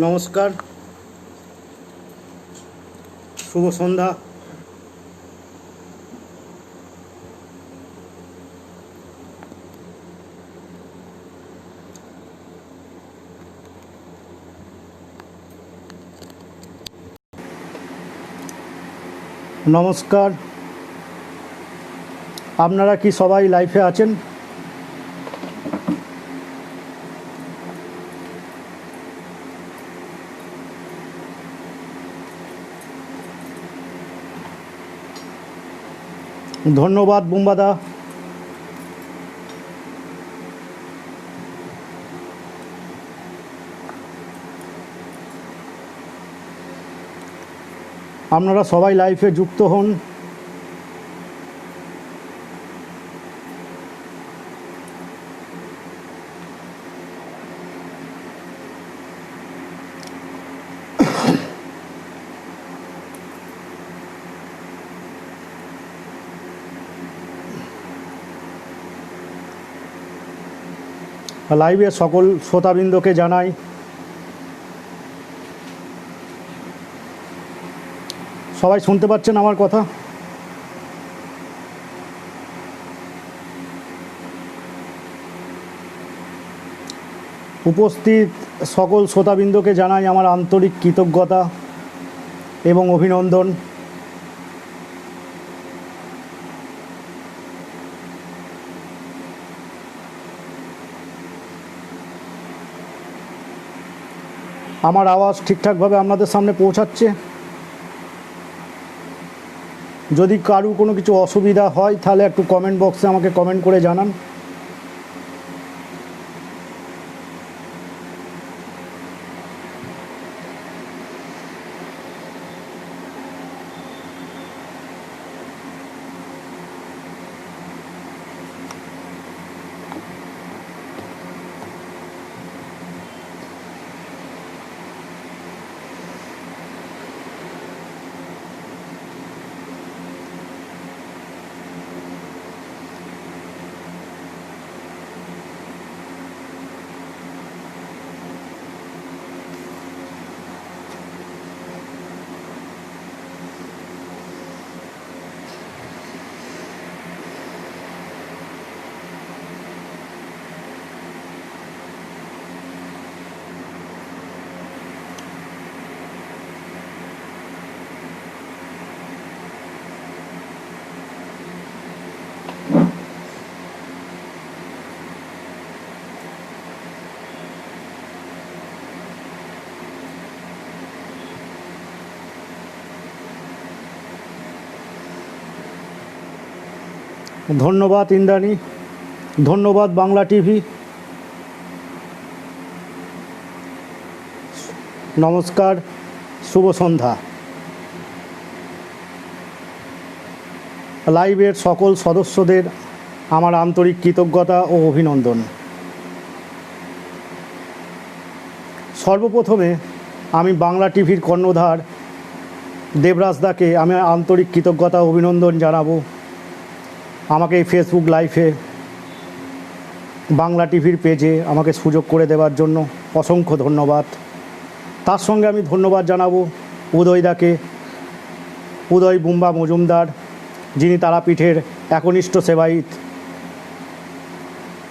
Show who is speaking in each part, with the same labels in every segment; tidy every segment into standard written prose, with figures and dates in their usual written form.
Speaker 1: নমস্কার, শুভ সন্ধ্যা। নমস্কার, আপনারা কি সবাই লাইফে আছেন? ধন্যবাদ বুম্বাদা। আপনারা সবাই লাইফে যুক্ত হন। লাইভে সকল শ্রোতাবৃন্দকে জানাই সবাই শুনতে পাচ্ছেন আমার কথা? উপস্থিত সকল শ্রোতাবৃন্দকে জানাই আমার আন্তরিক কৃতজ্ঞতা এবং অভিনন্দন। আমার আওয়াজ ঠিকঠাকভাবে আপনাদের সামনে পৌঁছাচ্ছে? যদি কারো কোনো কিছু অসুবিধা হয় তাহলে একটু কমেন্ট বক্সে আমাকে কমেন্ট করে জানান। ধন্যবাদ ইন্দ্রাণী, ধন্যবাদ বাংলা টিভি। নমস্কার, শুভ সন্ধ্যা। লাইভের সকল সদস্যদের আমার আন্তরিক কৃতজ্ঞতা ও অভিনন্দন। সর্বপ্রথমে আমি বাংলা টিভির কর্ণধার দেবরাজদাকে আমি আন্তরিক কৃতজ্ঞতা ও অভিনন্দন জানাবো। আমাকে এই ফেসবুক লাইভে বাংলা টিভির পেজে আমাকে সুযোগ করে দেওয়ার জন্য অসংখ্য ধন্যবাদ। তার সঙ্গে আমি ধন্যবাদ জানাবো উদয়দাকে, উদয় বুম্বা মজুমদার, যিনি তারাপীঠের একনিষ্ঠ সেবায়িত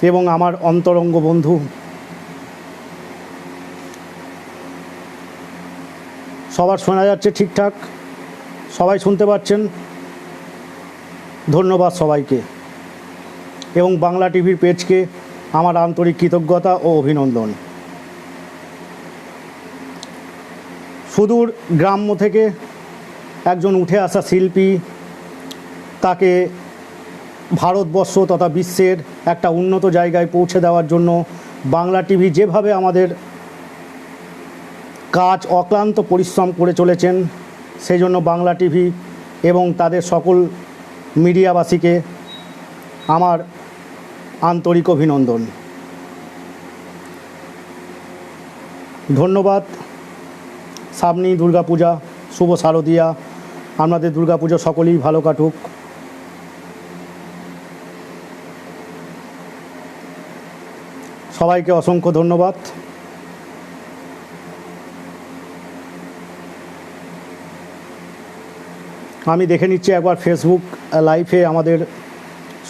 Speaker 1: এবং আমার অন্তরঙ্গ বন্ধু। সবার শোনা যাচ্ছে ঠিকঠাক? সবাই শুনতে পাচ্ছেন? ধন্যবাদ সবাইকে এবং বাংলা টিভির পেজকে আমার আন্তরিক কৃতজ্ঞতা ও অভিনন্দন। সুদূর গ্রাম্য থেকে একজন উঠে আসা শিল্পী, তাকে ভারতবর্ষ তথা বিশ্বের একটা উন্নত জায়গায় পৌঁছে দেওয়ার জন্য বাংলা টিভি যেভাবে আমাদের কাজ অক্লান্ত পরিশ্রম করে চলেছেন, সেই জন্য বাংলা টিভি এবং তাদের সকল মিডিয়াবাসীকে আমার আন্তরিক অভিনন্দন। ধন্যবাদ। সামনে দুর্গাপূজা, শুভ শারদীয়া। আপনাদের দুর্গাপুজো সকলেই ভালো কাটুক। সবাইকে অসংখ্য ধন্যবাদ। আমি দেখে নিচ্ছি একবার ফেসবুক লাইভে আমাদের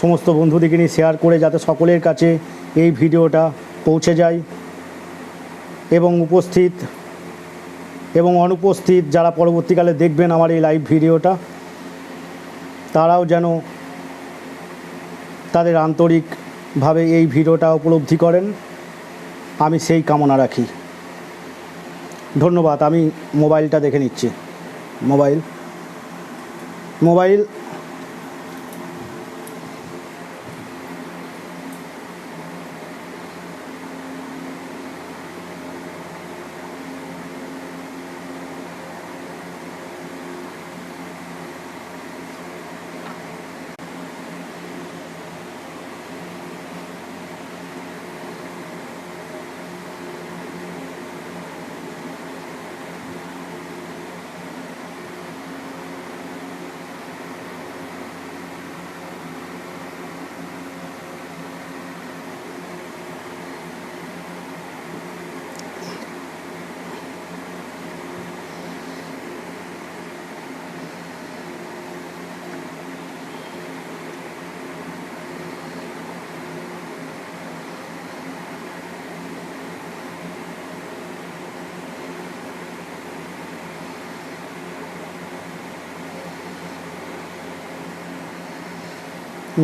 Speaker 1: সমস্ত বন্ধুদেরকে নিয়ে শেয়ার করে, যাতে সকলের কাছে এই ভিডিওটা পৌঁছে যায় এবং উপস্থিত এবং অনুপস্থিত যারা পরবর্তীকালে দেখবেন আমার এই লাইভ ভিডিওটা, তারাও যেন তাদের আন্তরিকভাবে এই ভিডিওটা উপলব্ধি করেন, আমি সেই কামনা রাখি। ধন্যবাদ। আমি মোবাইলটা দেখে নিচ্ছি। মোবাইল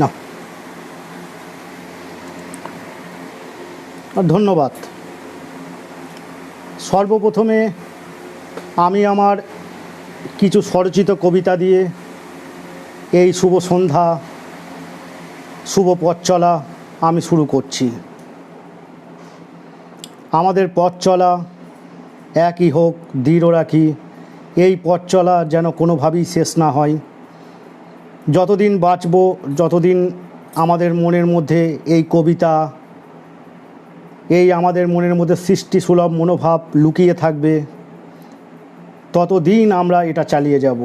Speaker 1: না, ধন্যবাদ। সর্বপ্রথমে আমি আমার কিছু স্বরচিত কবিতা দিয়ে এই শুভ সন্ধ্যা, শুভ পথ চলা আমি শুরু করছি। আমাদের পথ চলা একই হোক, দৃঢ় রাখি, এই পথ চলা যেন কোনোভাবেই শেষ না হয়। যতদিন বাঁচব, যতদিন আমাদের মনের মধ্যে এই কবিতা, এই আমাদের মনের মধ্যে সৃষ্টিসুলভ মনোভাব লুকিয়ে থাকবে, ততদিন আমরা এটা চালিয়ে যাব।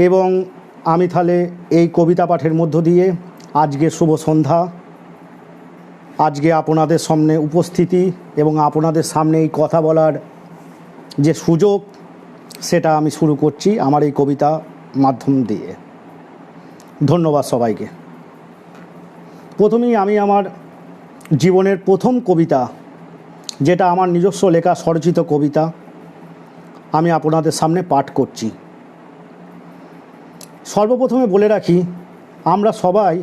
Speaker 1: এবং আমি তাহলে এই কবিতা পাঠের মধ্য দিয়ে আজকে শুভ সন্ধ্যা, আজকে আপনাদের সামনে উপস্থিতি এবং আপনাদের সামনে এই কথা বলার যে সুযোগ, সেটা আমি শুরু করছি আমার এই কবিতা মাধ্যম দিয়ে। ধন্যবাদ সবাইকে। প্রথমেই আমি আমার জীবনের প্রথম কবিতা, যেটা আমার নিজস্ব লেখা স্বরচিত কবিতা, আমি আপনাদের সামনে পাঠ করছি। সর্বপ্রথমে বলে রাখি, আমরা সবাই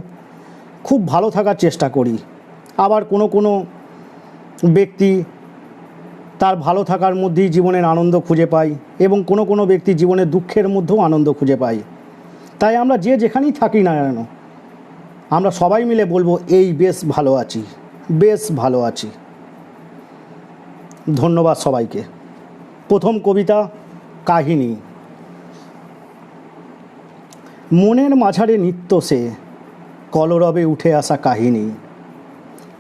Speaker 1: খুব ভালো থাকার চেষ্টা করি, আবার কোনো ব্যক্তি তার ভালো থাকার মধ্যেই জীবনের আনন্দ খুঁজে পায় এবং কোনো ব্যক্তি জীবনের দুঃখের মধ্যেও আনন্দ খুঁজে পায়। তাই আমরা যে যেখানেই থাকি না কেন, আমরা সবাই মিলে বলবো এই বেশ ভালো আছি, বেশ ভালো আছি। ধন্যবাদ সবাইকে। প্রথম কবিতা, কাহিনী। মনের মাঝারে নিত্য সে কলরবে উঠে আসা কাহিনী,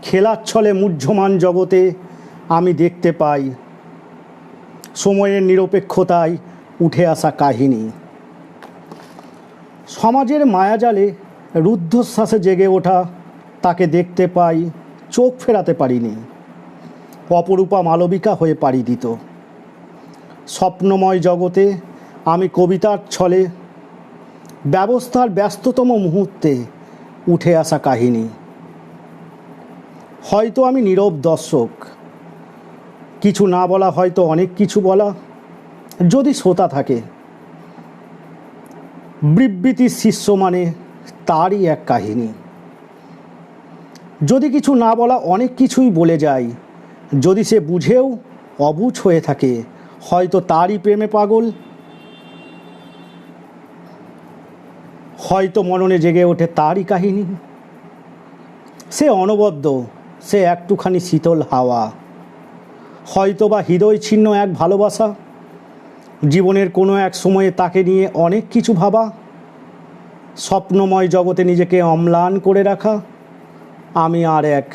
Speaker 1: খেলার ছলে মুহ্যমান জগতে আমি দেখতে পাই সময়ের নিরপেক্ষতায় উঠে আসা কাহিনী। সমাজের মায়াজালে রুদ্ধশ্বাসে জেগে ওঠা তাকে দেখতে পাই, চোখ ফেরাতে পারিনি, অপরূপা মালবিকা হয়ে পাড়ি দিত। স্বপ্নময় জগতে আমি কবিতার ছলে ব্যবস্থার ব্যস্ততম মুহূর্তে উঠে আসা কাহিনী। হয়তো আমি নীরব দর্শক, কিছু না বলা, হয়তো অনেক কিছু বলা, যদি শ্রোতা থাকে। বিবৃতির শিষ্য মানে তারই এক কাহিনী। যদি কিছু না বলা, অনেক কিছুই বলে যায়, যদি সে বুঝেও অবুঝ হয়ে থাকে, হয়তো তারই প্রেমে পাগল। হয়তো মননে জেগে ওঠে তারই কাহিনী। সে অনবদ্য, সে একটুখানি শীতল হাওয়া, হয়তো বা হৃদয় ছিন্ন এক ভালোবাসা। জীবনের কোনো এক সময়ে তাকে নিয়ে অনেক কিছু ভাবা, স্বপ্নময় জগতে নিজেকে অম্লান করে রাখা। আমি আর এক,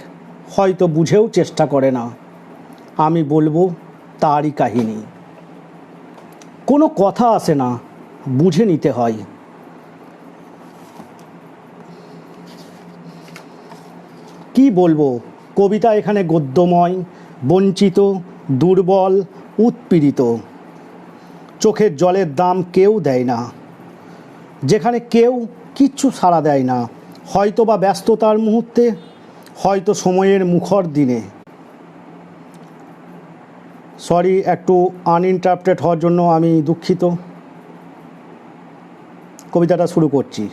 Speaker 1: হয়তো বুঝেও চেষ্টা করে না, আমি বলবো তারই কাহিনী। কোনো কথা আসে না, বুঝে নিতে হয়। কি বলবো, কবিতা এখানে গদ্যময়, বঞ্চিত, দুর্বল, উৎপীড়িত। চোখের জলের দাম কেউ দেয় না, যেখানে কেউ কিচ্ছু সাড়া দেয় না, হয়তো বা ব্যস্ততার মুহূর্তে, হয়তো সময়ের মুখর দিনে। সরি, একটু আনইন্টারাপ্টেড হওয়ার জন্য আমি দুঃখিত। কবিতাটা শুরু করছি।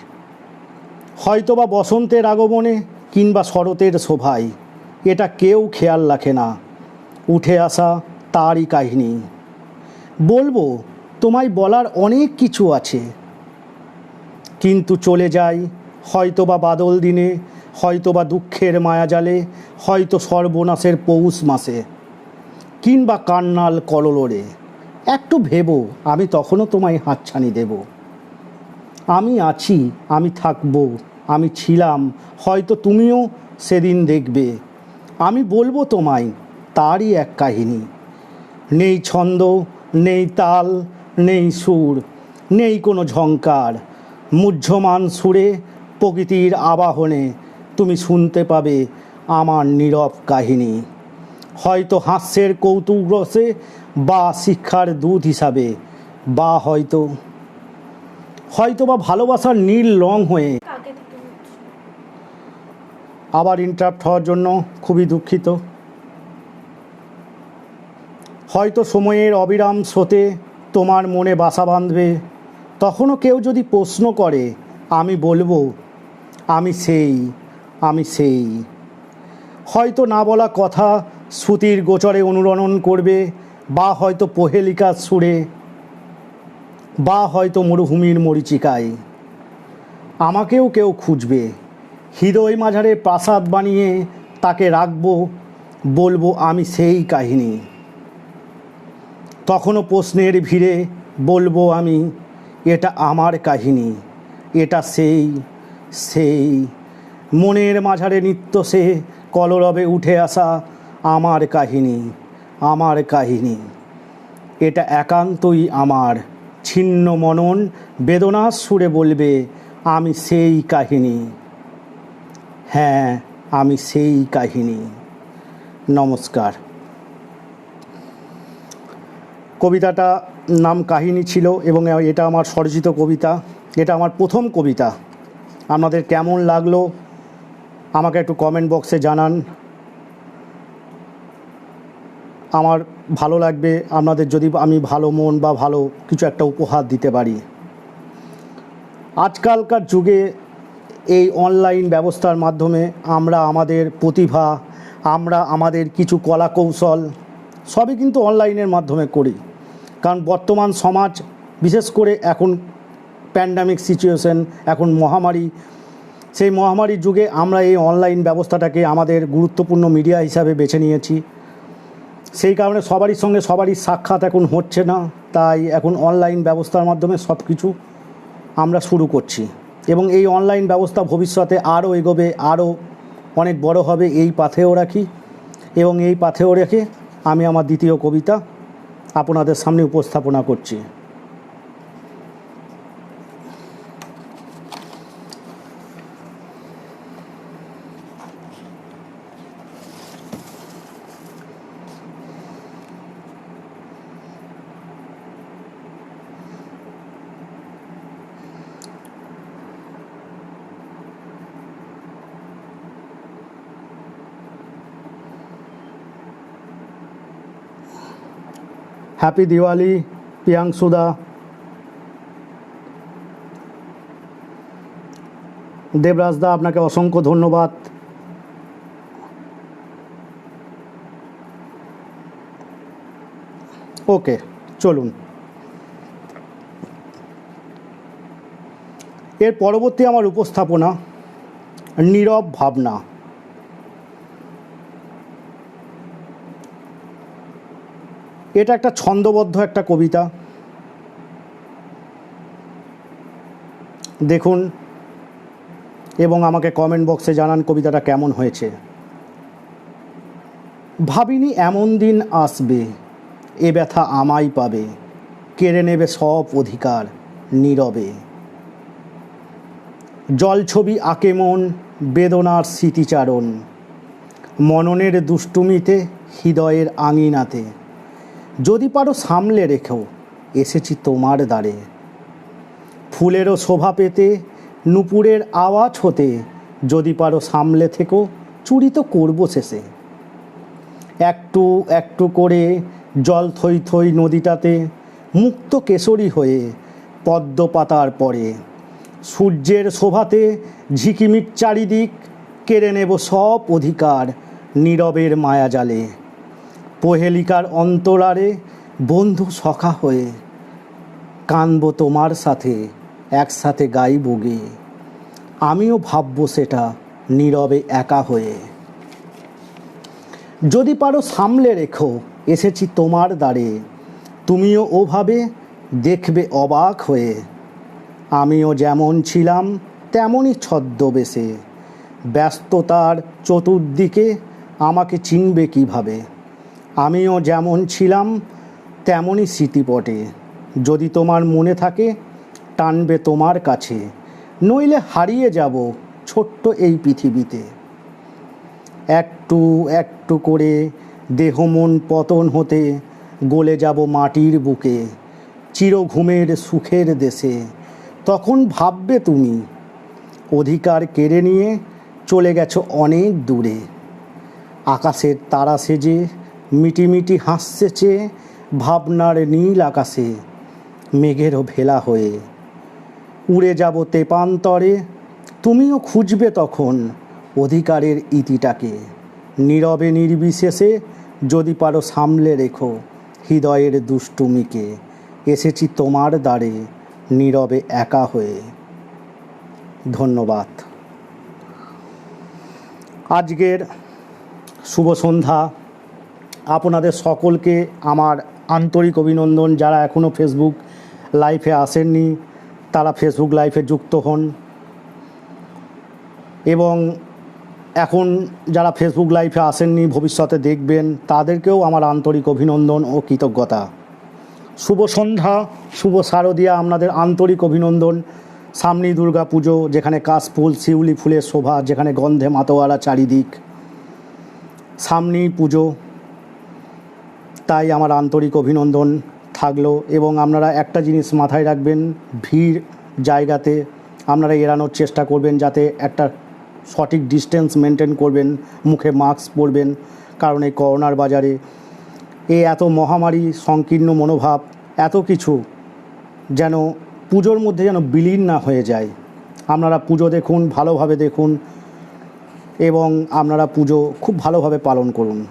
Speaker 1: হয়তো বা বসন্তের আগমনে কিংবা শরতের শোভায়, এটা কেউ খেয়াল রাখে না, উঠে আসা তারই কাহিনী। বলবো তোমায় বলার অনেক কিছু আছে, কিন্তু চলে যাই হয়তো বা বাদল দিনে, হয়তো বা দুঃখের মায়াজালে, হয়তো সর্বনাশের পৌষ মাসে, কিংবা কান্নাল কললোরে। একটু ভেবো, আমি তখনও তোমায় হাতছানি দেব। আমি আছি, আমি থাকবো, আমি ছিলাম, হয়তো তুমিও সেদিন দেখবে। আমি বলবো তোমায় তারই এক কাহিনী। নেই ছন্দ, নেই তাল, নেই সুর, নেই কোনো ঝংকার, মুহ্যমান সুরে প্রকৃতির আবাহনে তুমি শুনতে পাবে আমার নীরব কাহিনী। হয়তো হাস্যের কৌতুক রসে, বা শিক্ষার দুধ হিসাবে, বা হয়তো বা ভালোবাসার নীল রং হয়ে। আবার ইন্টারাপ্ট হওয়ার জন্য খুবই দুঃখিত। হয়তো সময়ের অবিরাম স্রোতে তোমার মনে বাসা বাঁধবে, তখনও কেউ যদি প্রশ্ন করে, আমি বলবো আমি সেই, আমি সেই। হয়তো না বলা কথা শ্রুতির গোচরে অনুরণন করবে, বা হয়তো প্রহেলিকার সুরে, বা হয়তো মরুভূমির মরীচিকায় আমাকেও কেউ খুঁজবে। হৃদয় মাঝারে প্রাসাদ বানিয়ে তাকে রাখবো, বলবো আমি সেই কাহিনী। তখনও প্রশ্নের ভিড়ে বলবো আমি, এটা আমার কাহিনী, এটা সেই সেই। মনের মাঝারে নিত্য সে কলরবে উঠে আসা আমার কাহিনী, আমার কাহিনী। এটা একান্তই আমার। ছিন্ন মনন বেদনার সুরে বলবে, আমি সেই কাহিনী, হ্যাঁ আমি সেই কাহিনী। নমস্কার। কবিতাটা নাম কাহিনী ছিল, এবং এটা আমার স্বরচিত কবিতা। এটা আমার প্রথম কবিতা। আপনাদের কেমন লাগলো আমাকে একটু কমেন্ট বক্সে জানান। আমার ভালো লাগবে আপনাদের যদি আমি ভালো মন বা ভালো কিছু একটা উপহার দিতে পারি। আজকালকার যুগে এই অনলাইন ব্যবস্থার মাধ্যমে আমরা আমাদের প্রতিভা, আমরা আমাদের কিছু কলা কৌশল সবই কিন্তু অনলাইনের মাধ্যমে করি। কারণ বর্তমান সমাজ, বিশেষ করে এখন প্যান্ডামিক সিচুয়েশন, এখন মহামারী, সেই মহামারীর যুগে আমরা এই অনলাইন ব্যবস্থাটাকে আমাদের গুরুত্বপূর্ণ মিডিয়া হিসাবে বেছে নিয়েছি। সেই কারণে সবারই সঙ্গে সবারই সাক্ষাৎ এখন হচ্ছে না, তাই এখন অনলাইন ব্যবস্থার মাধ্যমে সব কিছু আমরা শুরু করছি। এবং এই অনলাইন ব্যবস্থা ভবিষ্যতে আরও এগোবে, আরও অনেক বড় হবে, এই পাথেও রাখি। এবং এই পাথেও রেখে আমি আমার দ্বিতীয় কবিতা আপনাদের সামনে উপস্থাপনা করছি। হ্যাপি দিওয়ালি প্রিয়াংশুদা। দেবরাজদা, আপনাকে অসংখ্য ধন্যবাদ। ওকে, চলুন। এর পরবর্তী আমার উপস্থাপনা নীরব ভাবনা। এটা একটা ছন্দবদ্ধ একটা কবিতা। দেখুন এবং আমাকে কমেন্ট বক্সে জানান কবিতাটা কেমন হয়েছে। ভাবিনি এমন দিন আসবে, এ ব্যথা আমায় পাবে, কেড়ে নেবে সব অধিকার নীরবে। জলছবি আঁকে মন, বেদনার স্মৃতিচারণ, মননের দুষ্টুমিতে, হৃদয়ের আঙিনাতে। যদি পারো সামলে রেখো এসেছি তোমার দ্বারে। ফুলেরও শোভা পেতে, নুপুরের আওয়াজ হতে, যদি পারো সামলে থেকো, চুরি তো করবো শেষে। একটু একটু করে জল থই থই নদীটাতে, মুক্ত কেশরী হয়ে পদ্ম পাতার পরে। সূর্যের শোভাতে ঝিকিমিক চারিদিক, কেড়ে নেব সব অধিকার নীরবের মায়াজালে। প্রহেলিকার অন্তরারে বন্ধু সখা হয়ে, কানব তোমার সাথে, একসাথে গাইব গে। আমিও ভাববো সেটা নীরবে একা হয়ে। যদি পারো সামলে রেখো, এসেছি তোমার দ্বারে। তুমিও ওভাবে দেখবে অবাক হয়ে। আমিও যেমন ছিলাম তেমনই ছদ্মবেশে। ব্যস্ততার চতুর্দিকে আমাকে চিনবে কিভাবে। আমিও যেমন ছিলাম তেমনই স্মৃতিপটে। যদি তোমার মনে থাকে, টানবে তোমার কাছে। নইলে হারিয়ে যাব ছোট্ট এই পৃথিবীতে। একটু একটু করে দেহ মন পতন হতে, গলে যাব মাটির বুকে চিরঘুমের সুখের দেশে। তখন ভাববে তুমি, অধিকার কেড়ে নিয়ে চলে গেছো অনেক দূরে। আকাশের তারা সেজে মিটিমিটি হাসছে চেয়ে, ভাবনার নীল আকাশে মেঘেরও ভেলা হয়ে। উড়ে যাব তেপান্তরে, তুমিও খুঁজবে তখন অধিকারের ইতিটাকে। নীরবে নির্বিশেষে যদি পারো সামলে রেখো হৃদয়ের দুষ্টুমিকে। এসেছি তোমার দ্বারে নীরবে একা হয়ে। ধন্যবাদ। আজকের শুভ সন্ধ্যা। আপনাদের সকলকে আমার আন্তরিক অভিনন্দন। যারা এখনও ফেসবুক লাইভে আসেননি, তারা ফেসবুক লাইভে যুক্ত হন। এবং এখন যারা ফেসবুক লাইভে আসেননি, ভবিষ্যতে দেখবেন, তাদেরকেও আমার আন্তরিক অভিনন্দন ও কৃতজ্ঞতা। শুভ সন্ধ্যা, শুভ শারদিয়া, আপনাদের আন্তরিক অভিনন্দন। সামনেই দুর্গা পুজো, যেখানে কাশফুল শিউলি ফুলের শোভা, যেখানে গন্ধে মাতোয়ারা চারিদিক। সামনেই পুজো, তাই আমার আন্তরিক অভিনন্দন থাকলো। এবং আপনারা একটা জিনিস মাথায় রাখবেন, ভিড় জায়গাতে আপনারা এড়ানোর চেষ্টা করবেন, যাতে একটা সঠিক ডিস্টেন্স মেনটেন করবেন, মুখে মাস্ক পরবেন। কারণ এই করোনার বাজারে এই এত মহামারী, সংকীর্ণ মনোভাব, এত কিছু যেন পুজোর মধ্যে যেন বিলীন না হয়ে যায়। আপনারা পুজো দেখুন, ভালোভাবে দেখুন, এবং আপনারা পুজো খুব ভালোভাবে পালন করুন।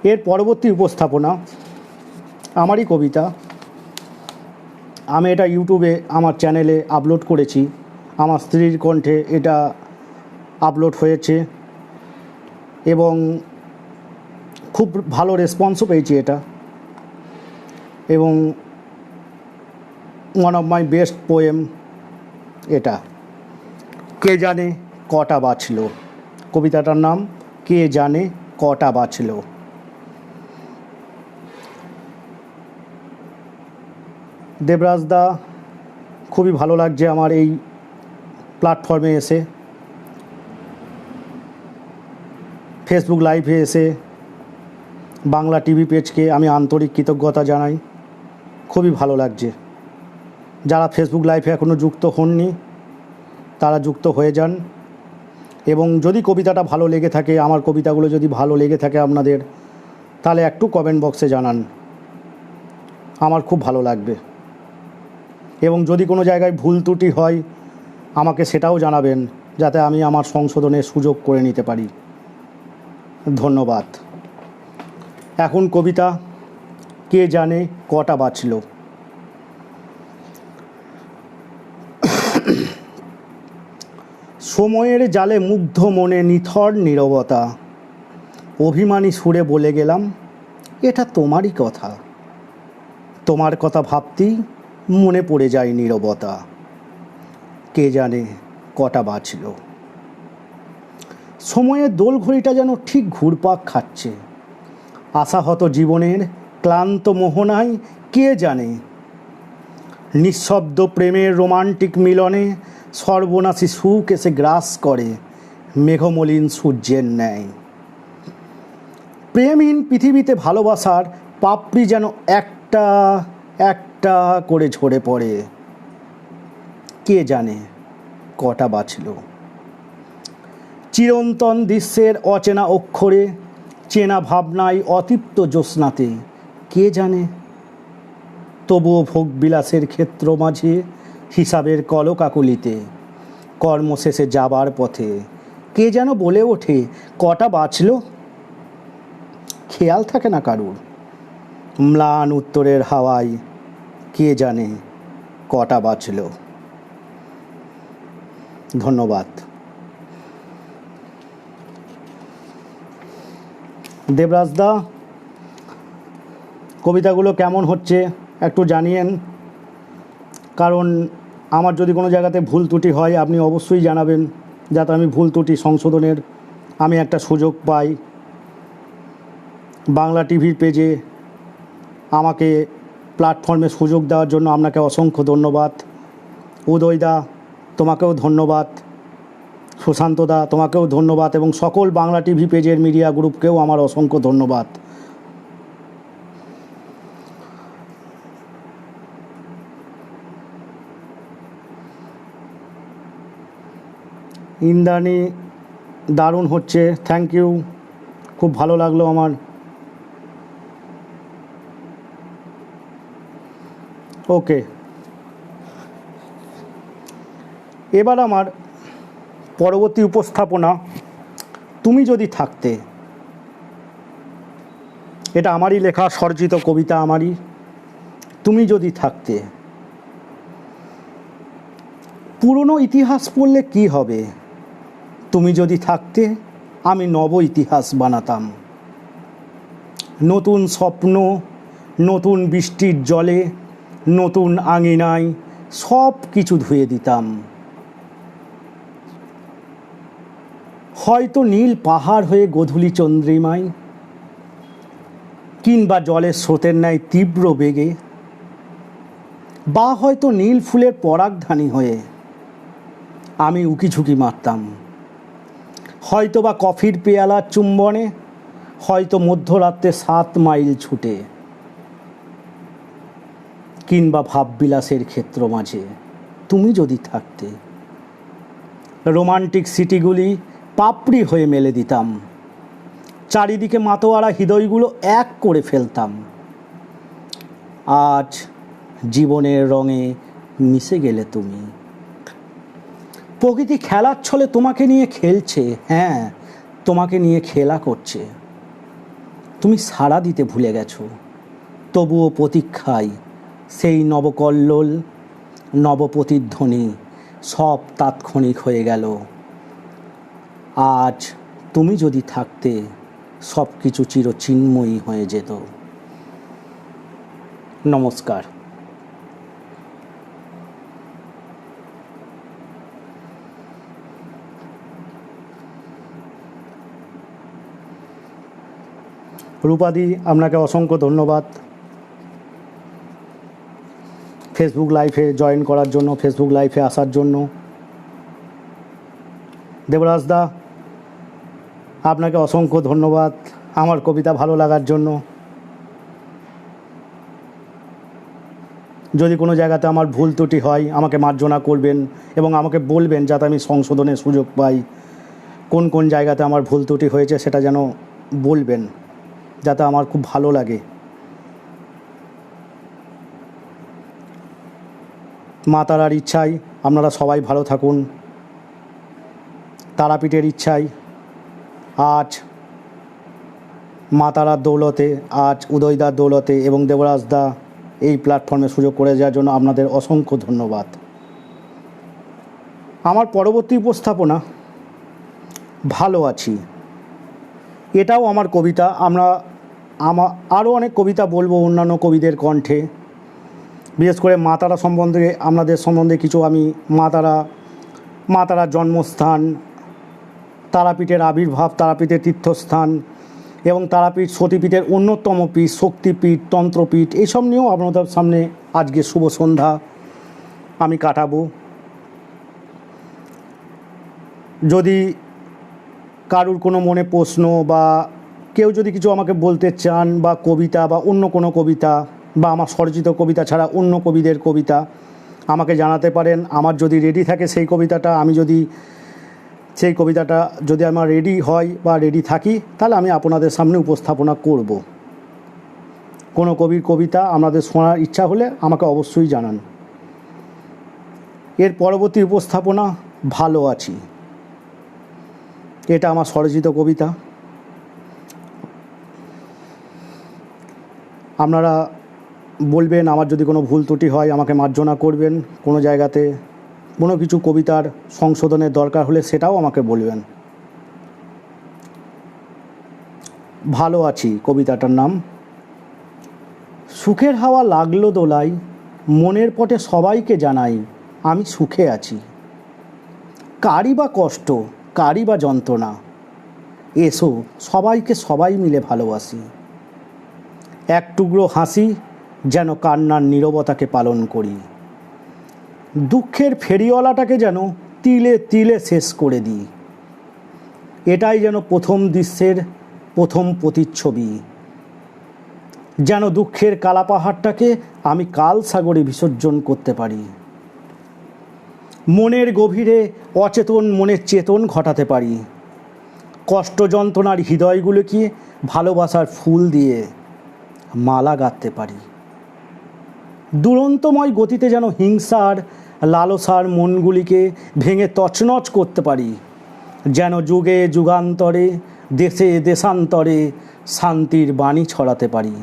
Speaker 1: এর পরবর্তী উপস্থাপনা আমারই কবিতা। আমি এটা ইউটিউবে আমার চ্যানেলে আপলোড করেছি। আমার স্ত্রীর কণ্ঠে এটা আপলোড হয়েছে এবং খুব ভালো রেসপন্সও পেয়েছি এটা। এবং one of my best poem এটা। কে জানে কটা বাঁচল। কবিতাটার নাম কে জানে কটা বাঁচল। দেবরাজদা, খুবই ভালো লাগছে আমার এই প্ল্যাটফর্মে এসে, ফেসবুক লাইভে এসে। বাংলা টিভি পেজকে আমি আন্তরিক কৃতজ্ঞতা জানাই। খুবই ভালো লাগছে। যারা ফেসবুক লাইভে এখনও যুক্ত হননি, তারা যুক্ত হয়ে যান। এবং যদি কবিতাটা ভালো লেগে থাকে, আমার কবিতাগুলো যদি ভালো লেগে থাকে আপনাদের, তাহলে একটু কমেন্ট বক্সে জানান, আমার খুব ভালো লাগবে। এবং যদি কোনো জায়গায় ভুল ত্রুটি হয়, আমাকে সেটাও জানাবেন, যাতে আমি আমার সংশোধনের সুযোগ করে নিতে পারি। ধন্যবাদ। এখন কবিতা কে জানে কটা বাঁচল। সময়ের জালে মুগ্ধ মনে নিথর নীরবতা, অভিমানী সুরে বলে গেলাম এটা তোমারই কথা। তোমার কথা ভাবতেই মনে পড়ে যায় নীরবতা। কে জানে কটা বাঁচল। সময়ের দোলঘড়িটা যেন ঠিক ঘুরপাক খাচ্ছে। আশাহত জীবনের ক্লান্ত মোহনায় কে জানে। নিঃশব্দ প্রেমের রোমান্টিক মিলনে সর্বনাশী সুখ এসে গ্রাস করে মেঘমলিন সূর্যের ন্যায়। প্রেমহীন পৃথিবীতে ভালোবাসার পাপড়ি যেন একটা একটা করে ঝরে পড়ে। কে জানে কটা বাঁচল। চিরন্তন দৃশ্যের অচেনা অক্ষরে, চেনা ভাবনায় অতৃপ্ত জ্যোৎস্নাতে, কে জানে। তবুও ভোগবিলাসের ক্ষেত্র মাঝে, হিসাবের কলকাকলিতে, কর্মশেষে যাবার পথে কে যেন বলে ওঠে কটা বাঁচল। খেয়াল থাকে না কারুর। ম্লান উত্তরের হাওয়ায় কে জানে কটা বাঁচল। ধন্যবাদ। দেবরাজদা, কবিতাগুলো কেমন হচ্ছে একটু জানিয়েন, কারণ আমার যদি কোনো জায়গাতে ভুল ত্রুটি হয় আপনি অবশ্যই জানাবেন, যাতে আমি ভুল ত্রুটি সংশোধনের আমি একটা সুযোগ পাই। বাংলা টিভির পেজে আমাকে প্ল্যাটফর্মে সুযোগ দেওয়ার জন্য আপনাকে অসংখ্য ধন্যবাদ। উদয়দা, তোমাকেও ধন্যবাদ। সুশান্তদা, তোমাকেও ধন্যবাদ, এবং সকল বাংলা টিভি পেজের মিডিয়া গ্রুপকেও আমার অসংখ্য ধন্যবাদ। ইন্দ্রাণী, দারুণ হচ্ছে, থ্যাংক ইউ, খুব ভালো লাগলো আমার। ওকে, এবার আমার পরবর্তী উপস্থাপনা তুমি যদি থাকতে। এটা আমারই লেখা, স্বরচিত কবিতা আমারই। তুমি যদি থাকতে। পুরনো ইতিহাস পড়লে কি হবে, তুমি যদি থাকতে আমি নব ইতিহাস বানাতাম। নতুন স্বপ্ন, নতুন বৃষ্টির জলে, নতুন আঙিনায় সব কিছু ধুয়ে দিতাম। হয়তো নীল পাহাড় হয়ে গোধূলি চন্দ্রিমায়, কিংবা জলের স্রোতের ন্যায় তীব্র বেগে, বা হয়তো নীল ফুলের পরাগধানী হয়ে আমি উকিঝুঁকি মারতাম। হয়তো বা কফির পেয়ালার চুম্বনে, হয়তো মধ্যরাত্রে 7 মাইল ছুটে, কিংবা ভাববিলাসের ক্ষেত্র মাঝে তুমি যদি থাকতে। রোমান্টিক সিটিগুলি পাপড়ি হয়ে মেলে দিতাম। চারিদিকে মাতোয়ারা হৃদয়গুলো এক করে ফেলতাম। আজ জীবনের রঙে মিশে গেলে তুমি। প্রকৃতি খেলার ছলে তোমাকে নিয়ে খেলছে, হ্যাঁ তোমাকে নিয়ে খেলা করছে। তুমি সাড়া দিতে ভুলে গেছো, তবুও প্রতীক্ষায় সেই নবকল্লোল, নবপ্রতিধ্বনি সব তাৎক্ষণিক হয়ে গেল। আজ তুমি যদি থাকতে সব কিছু চিরচিন্ময়ী হয়ে যেত। নমস্কার। রূপাদি, আপনাকে অসংখ্য ধন্যবাদ ফেসবুক লাইভে জয়েন করার জন্য, ফেসবুক লাইভে আসার জন্য। দেবরাজদা, আপনাকে অসংখ্য ধন্যবাদ আমার কবিতা ভালো লাগার জন্য। যদি কোনো জায়গাতে আমার ভুল ত্রুটি হয় আমাকে মার্জনা করবেন এবং আমাকে বলবেন, যাতে আমি সংশোধনের সুযোগ পাই। কোন কোন জায়গাতে আমার ভুল ত্রুটি হয়েছে সেটা যেন বলবেন, যাতে আমার খুব ভালো লাগে। মা তারার ইচ্ছায় আপনারা সবাই ভালো থাকুন। তারাপীঠের ইচ্ছায় আজ মা তারার দৌলতে, আজ উদয়দার দৌলতে এবং দেবরাজদা এই প্ল্যাটফর্মে সুযোগ করে দেওয়ার জন্য আপনাদের অসংখ্য ধন্যবাদ। আমার পরবর্তী উপস্থাপনা ভালো আছি। এটাও আমার কবিতা। আরও অনেক কবিতা বলবো অন্যান্য কবিদের কণ্ঠে। বিশেষ করে মা তারা সম্বন্ধে, আপনাদের সম্বন্ধে কিছু আমি মা তারার জন্মস্থান, তারাপীঠের আবির্ভাব, তারাপীঠের তীর্থস্থান এবং তারাপীঠ সতীপীঠের অন্যতম পীঠ, শক্তিপীঠ, তন্ত্রপীঠ, এইসব নিয়েও আপনাদের সামনে আজকে শুভ সন্ধ্যা আমি কাটাবো। যদি কারুর কোনো মনে প্রশ্ন বা কেউ যদি কিছু আমাকে বলতে চান, বা কবিতা বা অন্য কোনো কবিতা বা আমার স্বরচিত কবিতা ছাড়া অন্য কবিদের কবিতা আমাকে জানাতে পারেন। আমার যদি রেডি থাকে সেই কবিতাটা, সেই কবিতাটা যদি আমার রেডি হয় বা রেডি থাকি, তাহলে আমি আপনাদের সামনে উপস্থাপনা করব। কোনো কবির কবিতা আপনাদের শোনার ইচ্ছা হলে আমাকে অবশ্যই জানান। এর পরবর্তী উপস্থাপনা ভালো আছি। এটা আমার স্বরচিত কবিতা। আপনারা বলবেন, আমার যদি কোনো ভুল ত্রুটি হয় আমাকে মার্জনা করবেন। কোনো জায়গাতে কোনো কিছু কবিতার সংশোধনের দরকার হলে সেটাও আমাকে বলবেন। ভালো আছি কবিতাটার নাম। সুখের হাওয়া লাগলো দোলায়, মনের পটে সবাইকে জানাই আমি সুখে আছি। কারি বা কষ্ট, কারি বা যন্ত্রণা, এসো সবাইকে সবাই মিলে ভালোবাসি। এক টুকরো হাসি যেন কান্নার নীরবতাকে পালন করি। দুঃখের ফেরিওয়ালাটাকে যেন তিলে তিলে শেষ করে দিই। এটাই যেন প্রথম দৃশ্যের প্রথম প্রতিচ্ছবি। যেন দুঃখের কালা পাহাড়টাকে আমি কাল সাগরে বিসর্জন করতে পারি। মনের গভীরে অচেতন মনের চেতন ঘটাতে পারি। কষ্ট যন্ত্রণার হৃদয়গুলোকে ভালোবাসার ফুল দিয়ে মালা গাঁথতে পারি। দুরন্তময় গতিতে যেন হিংসার লালসার মনগুলিকে ভেঙে তছনছ করতে পারি। যেন যুগে যুগান্তরে দেশে দেশান্তরে শান্তির বাণী ছড়াতে পারি।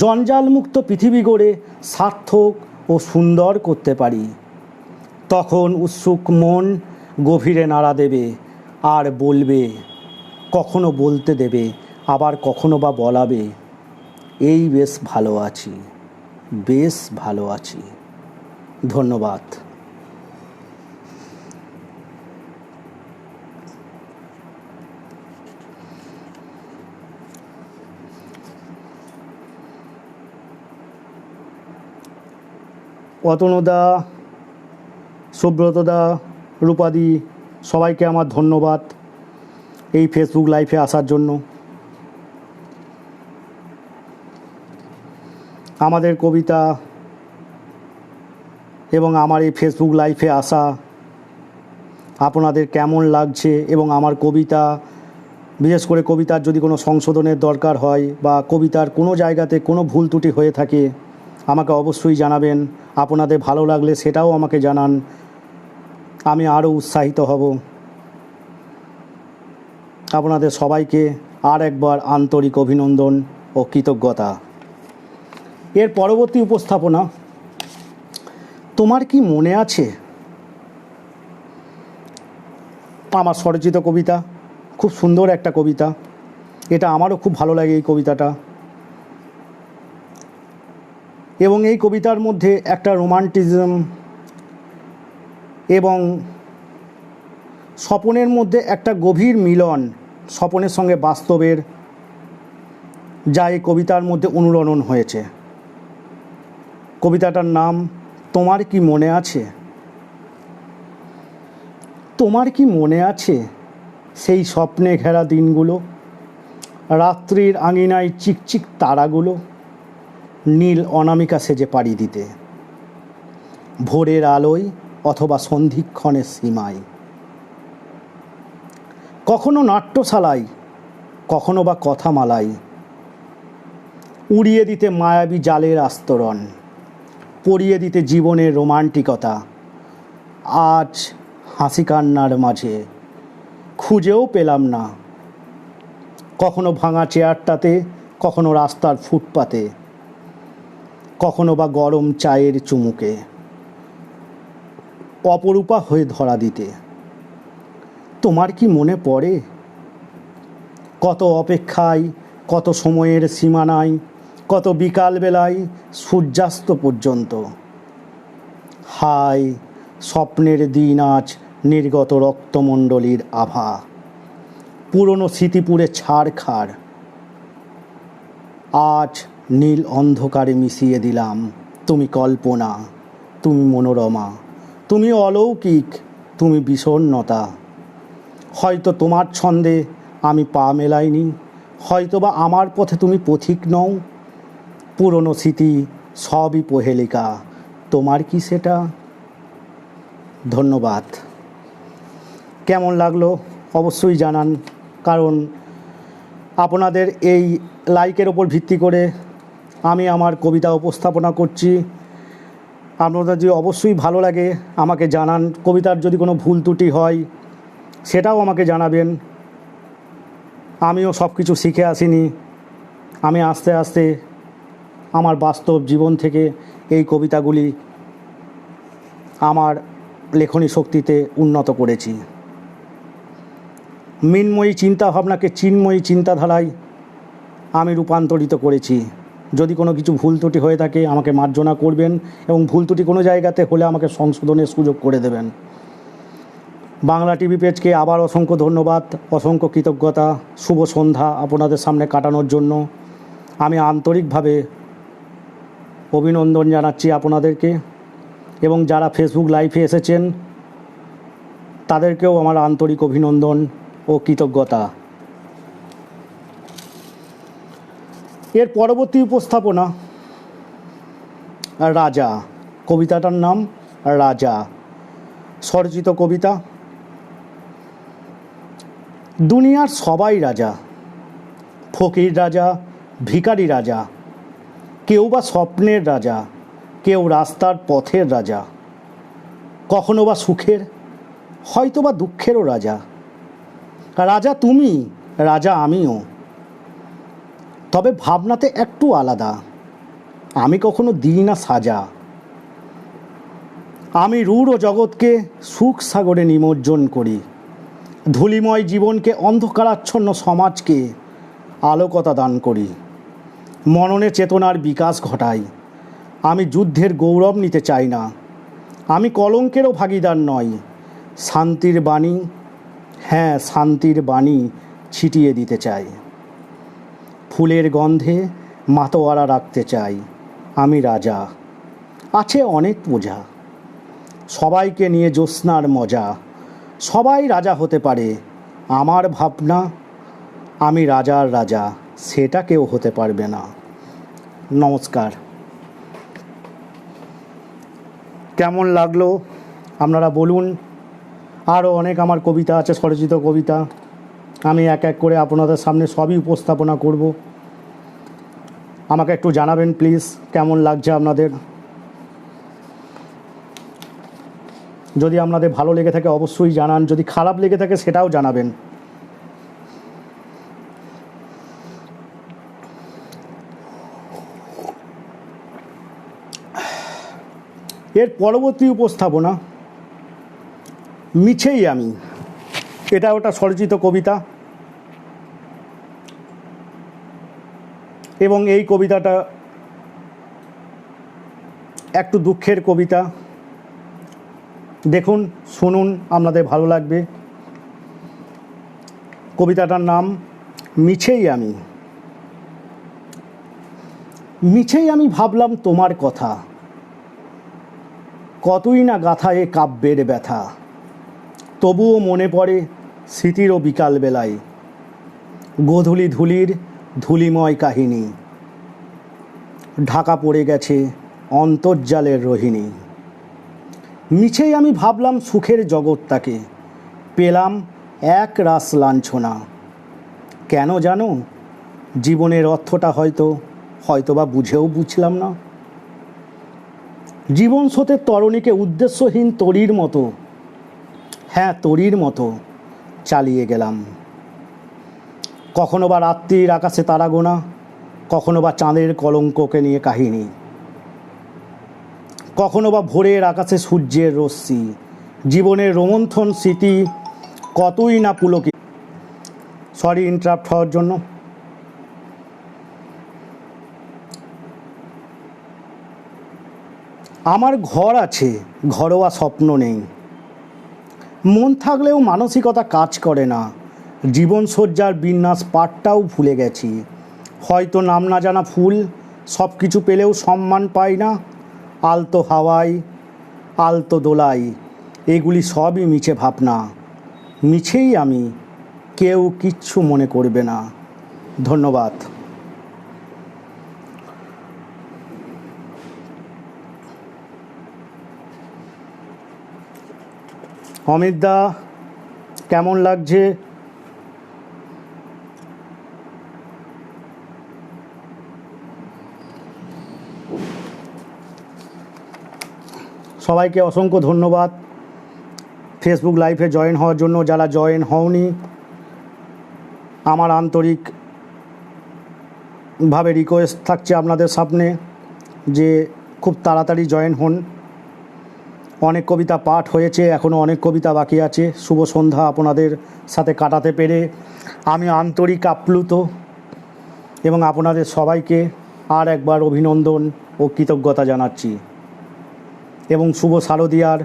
Speaker 1: জঞ্জালমুক্ত পৃথিবী গড়ে সার্থক ও সুন্দর করতে পারি। তখন উৎসুক মন গভীরে নাড়া দেবে আর বলবে, কখনো বলতে দেবে, আবার কখনো বা বলাবে, এই বেশ ভালো আছি, বেশ ভালো আছি। ধন্যবাদ। অতনুদা, সুব্রতদা, রূপাদি, সবাইকে আমার ধন্যবাদ এই ফেসবুক লাইভে আসার জন্য। আমাদের কবিতা এবং আমার এই ফেসবুক লাইভে আসা আপনাদের কেমন লাগছে, এবং আমার কবিতা, বিশেষ করে কবিতার যদি কোনো সংশোধনের দরকার হয় বা কবিতার কোনো জায়গাতে কোনো ভুল ত্রুটি হয়ে থাকে আমাকে অবশ্যই জানাবেন। আপনাদের ভালো লাগলে সেটাও আমাকে জানান, আমি আরও উৎসাহিত হব। আপনাদের সবাইকে আর একবার আন্তরিক অভিনন্দন ও কৃতজ্ঞতা। এর পরবর্তী উপস্থাপনা তোমার কি মনে আছে। আমার স্বরচিত কবিতা, খুব সুন্দর একটা কবিতা। এটা আমারও খুব ভালো লাগে এই কবিতাটা। এবং এই কবিতার মধ্যে একটা রোমান্টিজম এবং স্বপনের মধ্যে একটা গভীর মিলন, স্বপনের সঙ্গে বাস্তবের, যা এই কবিতার মধ্যে অনুরণন হয়েছে। কবিতাটার নাম তোমার কি মনে আছে। তোমার কি মনে আছে সেই স্বপ্নে ঘেরা দিনগুলো, রাত্রির আঙিনায় চিকচিক তারাগুলো নীল অনামিকা সেজে পাড়ি দিতে, ভোরের আলোয় অথবা সন্ধিক্ষণের সীমায়, কখনো নাট্যশালায়, কখনো বা কথামালায় উড়িয়ে দিতে মায়াবী জালের আস্তরণ, পরিয়ে দিতে জীবনের রোমান্টিকতা। আজ হাসি কান্নার মাঝে খুঁজেও পেলাম না, কখনো ভাঙা চেয়ারটাতে, কখনো রাস্তার ফুটপাতে, কখনো বা গরম চায়ের চুমুকে অপরূপা হয়ে ধরা দিতে। তোমার কি মনে পড়ে কত অপেক্ষায়, কত সময়ের সীমানায়, কত বিকালবেলায় সূর্যাস্ত পর্যন্ত। হায় স্বপ্নের দিন আজ নির্গত রক্তমণ্ডলীর আভা, পুরনো স্মৃতিপুরে ছাড়খাড়। আজ নীল অন্ধকারে মিশিয়ে দিলাম তুমি কল্পনা, তুমি মনোরমা, তুমি অলৌকিক, তুমি বিষণ্ণতা। হয়তো তোমার ছন্দে আমি পা মেলাইনি, হয়তোবা আমার পথে তুমি পথিক নও, পুরনো স্মৃতি সবই প্রহেলিকা, তোমার কি সেটা? ধন্যবাদ। কেমন লাগলো অবশ্যই জানান, কারণ আপনাদের এই লাইকের ওপর ভিত্তি করে আমি আমার কবিতা উপস্থাপনা করছি। আপনাদের যদি অবশ্যই ভালো লাগে আমাকে জানান, কবিতার যদি কোনো ভুল ত্রুটি হয় সেটাও আমাকে জানাবেন। আমিও সব কিছু শিখে আসিনি, আমি আস্তে আস্তে আমার বাস্তব জীবন থেকে এই কবিতাগুলি আমার লেখনী শক্তিতে উন্নত করেছি। মৃন্ময়ী চিন্তাভাবনাকে চিন্ময়ী চিন্তাধারায় আমি রূপান্তরিত করেছি। যদি কোনো কিছু ভুল ত্রুটি হয়ে থাকে আমাকে মার্জনা করবেন, এবং ভুল ত্রুটি কোনো জায়গাতে হলে আমাকে সংশোধনের সুযোগ করে দেবেন। বাংলা টিভি পেজকে আবার অসংখ্য ধন্যবাদ, অসংখ্য কৃতজ্ঞতা। শুভ সন্ধ্যা আপনাদের সামনে কাটানোর জন্য আমি আন্তরিকভাবে অভিনন্দন জানাচ্ছি আপনাদেরকে, এবং যারা ফেসবুক লাইভে এসেছেন তাদেরকেও আমার আন্তরিক অভিনন্দন ও কৃতজ্ঞতা। এর পরবর্তী উপস্থাপনা রাজা। কবিতাটার নাম রাজা, স্বরচিত কবিতা। দুনিয়ার সবাই রাজা, ফকির রাজা, ভিখারি রাজা, কেউ বা স্বপ্নের রাজা, কেউ রাস্তার পথের রাজা, কখনো বা সুখের, হয়তো বা দুঃখেরও রাজা। রাজা তুমি, রাজা আমিও, তবে ভাবনাতে একটু আলাদা। আমি কখনো দিই না সাজা, আমি রূঢ় জগৎকে সুখ সাগরে নিমজ্জন করি, ধূলিময় জীবনকে, অন্ধকারাচ্ছন্ন সমাজকে আলোকতা দান করি, মননে চেতনার বিকাশ ঘটাই। আমি যুদ্ধের গৌরব নিতে চাই না, আমি কলঙ্কেরও ভাগীদার নই। শান্তির বাণী, হ্যাঁ শান্তির বাণী ছিটিয়ে দিতে চাই। ফুলের গন্ধে মাতোয়ারা রাখতে চাই। আমি রাজা, আছে অনেক বোঝা, সবাইকে নিয়ে জ্যোৎস্নার মজা। সবাই রাজা হতে পারে, আমার ভাবনা আমি রাজার রাজা, সেটা কেউ হতে পারবে না। নমস্কার। কেমন লাগলো আপনারা বলুন। আরও অনেক আমার কবিতা আছে, স্বরচিত কবিতা, আমি এক এক করে আপনাদের সামনে সবই উপস্থাপনা করব। আমাকে একটু জানাবেন প্লিজ কেমন লাগছে আপনাদের। যদি আপনাদের ভালো লেগে থাকে অবশ্যই জানান, যদি খারাপ লেগে থাকে সেটাও জানাবেন। এর পরবর্তী উপস্থাপনা মিছেই আমি। এটা ওটা স্বরচিত কবিতা, এবং এই কবিতাটা একটু দুঃখের কবিতা। দেখুন, শুনুন, আপনাদের ভালো লাগবে। কবিতাটার নাম মিছেই আমি। মিছেই আমি ভাবলাম তোমার কথা, কতই না গাথা এ কাব্যের ব্যথা। তবুও মনে পড়ে স্মৃতির ও বিকালবেলায়, গোধূলি ধূলির ধূলিময় কাহিনী, ঢাকা পড়ে গেছে অন্তর্জালের রোহিণী। মিছেই আমি ভাবলাম সুখের জগৎটাকে, পেলাম এক রাস লাঞ্ছনা। কেন জানো, জীবনের অর্থটা হয়তোবা বুঝেও বুঝলাম না। জীবন স্রোতের তরণীকে উদ্দেশ্যহীন তরীর মতো, হ্যাঁ তরীর মতো চালিয়ে গেলাম। কখনো বা রাত্রির আকাশে তারা গোনা, কখনো বা চাঁদের কলঙ্ককে নিয়ে কাহিনী, কখনো বা ভোরের আকাশে সূর্যের রশ্মি। জীবনের রোমন্থন স্মৃতি কতই না পুলকিত। সরি ইন্টারাপ্ট হওয়ার জন্য। আমার ঘর আছে, ঘরোয়া স্বপ্ন নেই, মন থাকলেও মানসিকতা কাজ করে না। জীবনসজ্জার বিন্যাস পাঠটাও ভুলে গেছি। হয়তো নাম না জানা ফুল সব কিছু পেলেও সম্মান পাই না। আলতো হাওয়ায়, আলতো দোলাই, এগুলি সবই মিছে ভাবনা। মিছেই আমি, কেউ কিচ্ছু মনে করবে না। ধন্যবাদ। অমিত দা, কেমন লাগছে? সবাইকে অসংখ্য ধন্যবাদ ফেসবুক লাইভে জয়েন হওয়ার জন্য। যারা জয়েন হওনি, আমার আন্তরিকভাবে রিকোয়েস্ট থাকছে আপনাদের সামনে যে খুব তাড়াতাড়ি জয়েন হন। অনেক কবিতা পাঠ হয়েছে, এখনও অনেক কবিতা বাকি আছে। শুভ সন্ধ্যা আপনাদের সাথে কাটাতে পেরে আমি আন্তরিক আপ্লুত এবং আপনাদের সবাইকে আর একবার অভিনন্দন ও কৃতজ্ঞতা জানাচ্ছি এবং শুভ শারদীয়ার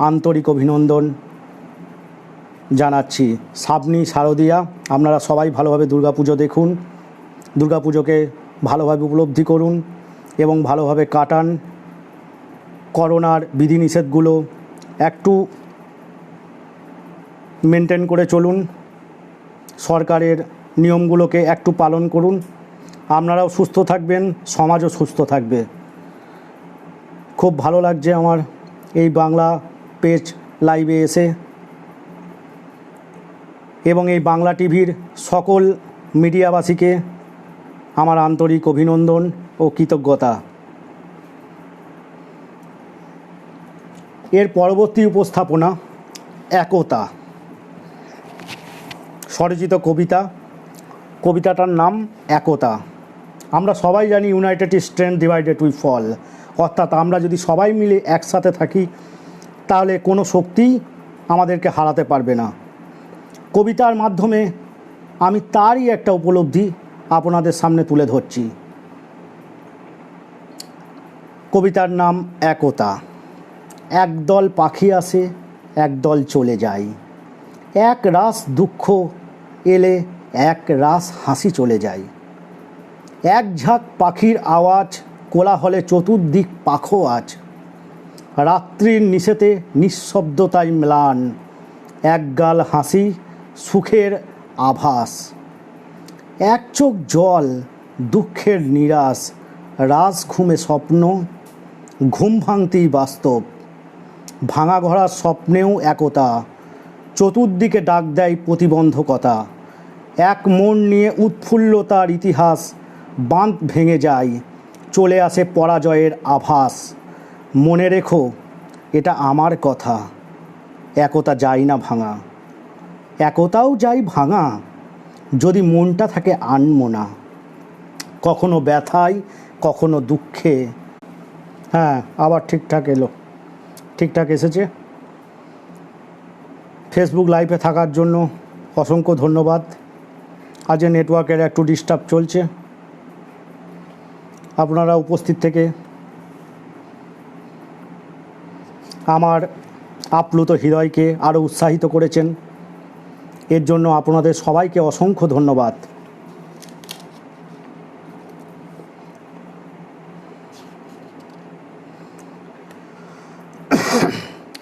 Speaker 1: আন্তরিক অভিনন্দন জানাচ্ছি। সাবনি শারদীয়া, আপনারা সবাই ভালোভাবে দুর্গাপুজো দেখুন, দুর্গাপুজোকে ভালোভাবে উপলব্ধি করুন এবং ভালোভাবে কাটান। করোনার বিধিনিষেধগুলো একটু মেনটেন করে চলুন, সরকারের নিয়মগুলোকে একটু পালন করুন। আপনারাও সুস্থ থাকবেন, সমাজও সুস্থ থাকবে। খুব ভালো লাগছে আমার এই বাংলা পেজ লাইভে এসে এবং এই বাংলা টিভির সকল মিডিয়াবাসীকে আমার আন্তরিক অভিনন্দন ও কৃতজ্ঞতা। এর পরবর্তী উপস্থাপনা একতা, স্বরচিত কবিতা। কবিতাটার নাম একতা। আমরা সবাই জানি united strength divided we fall, অর্থাৎ আমরা যদি সবাই মিলে একসাথে থাকি তাহলে কোনো শক্তিই আমাদেরকে হারাতে পারবে না। কবিতার মাধ্যমে আমি তারই একটা উপলব্ধি আপনাদের সামনে তুলে ধরছি। কবিতার নাম একতা। একদল পাখি আসে, একদল চলে যায়, এক রাস দুঃখ এলে এক রাস হাসি চলে যায়। এক ঝাঁক পাখির আওয়াজ, কোলাহলে চতুর্দিক পাখো আজ। রাত্রির নিশেতে নিঃশব্দতায় ম্লান, একগাল হাসি সুখের আভাস। এক চোখ জল দুঃখের নিরাশ, রাস ঘুমে স্বপ্ন, ঘুম ভাঙতেই বাস্তব। ভাঙা ঘোড়ার স্বপ্নেও একতা, চতুর্দিকে ডাক দেয় প্রতিবন্ধকতা। এক মন নিয়ে উৎফুল্লতার ইতিহাস, বাঁধ ভেঙে যায়, চলে আসে পরাজয়ের আভাস। মনে রেখো এটা আমার কথা, একতা যায় না ভাঙা। একতাও যায় ভাঙা যদি মনটা থাকে আনমনা, কখনো ব্যথায় কখনো দুঃখে। হ্যাঁ, আবার ঠিকঠাক এলো, ঠিকঠাক এসেছে। ফেসবুক লাইভে থাকার জন্য অসংখ্য ধন্যবাদ। আজ নেটওয়ার্কের একটু ডিস্টার্ব চলছে, আপনারা উপস্থিত থেকে আমার আপ্লুত হৃদয়কে আরও উৎসাহিত করেছেন, এর জন্য আপনাদের সবাইকে অসংখ্য ধন্যবাদ।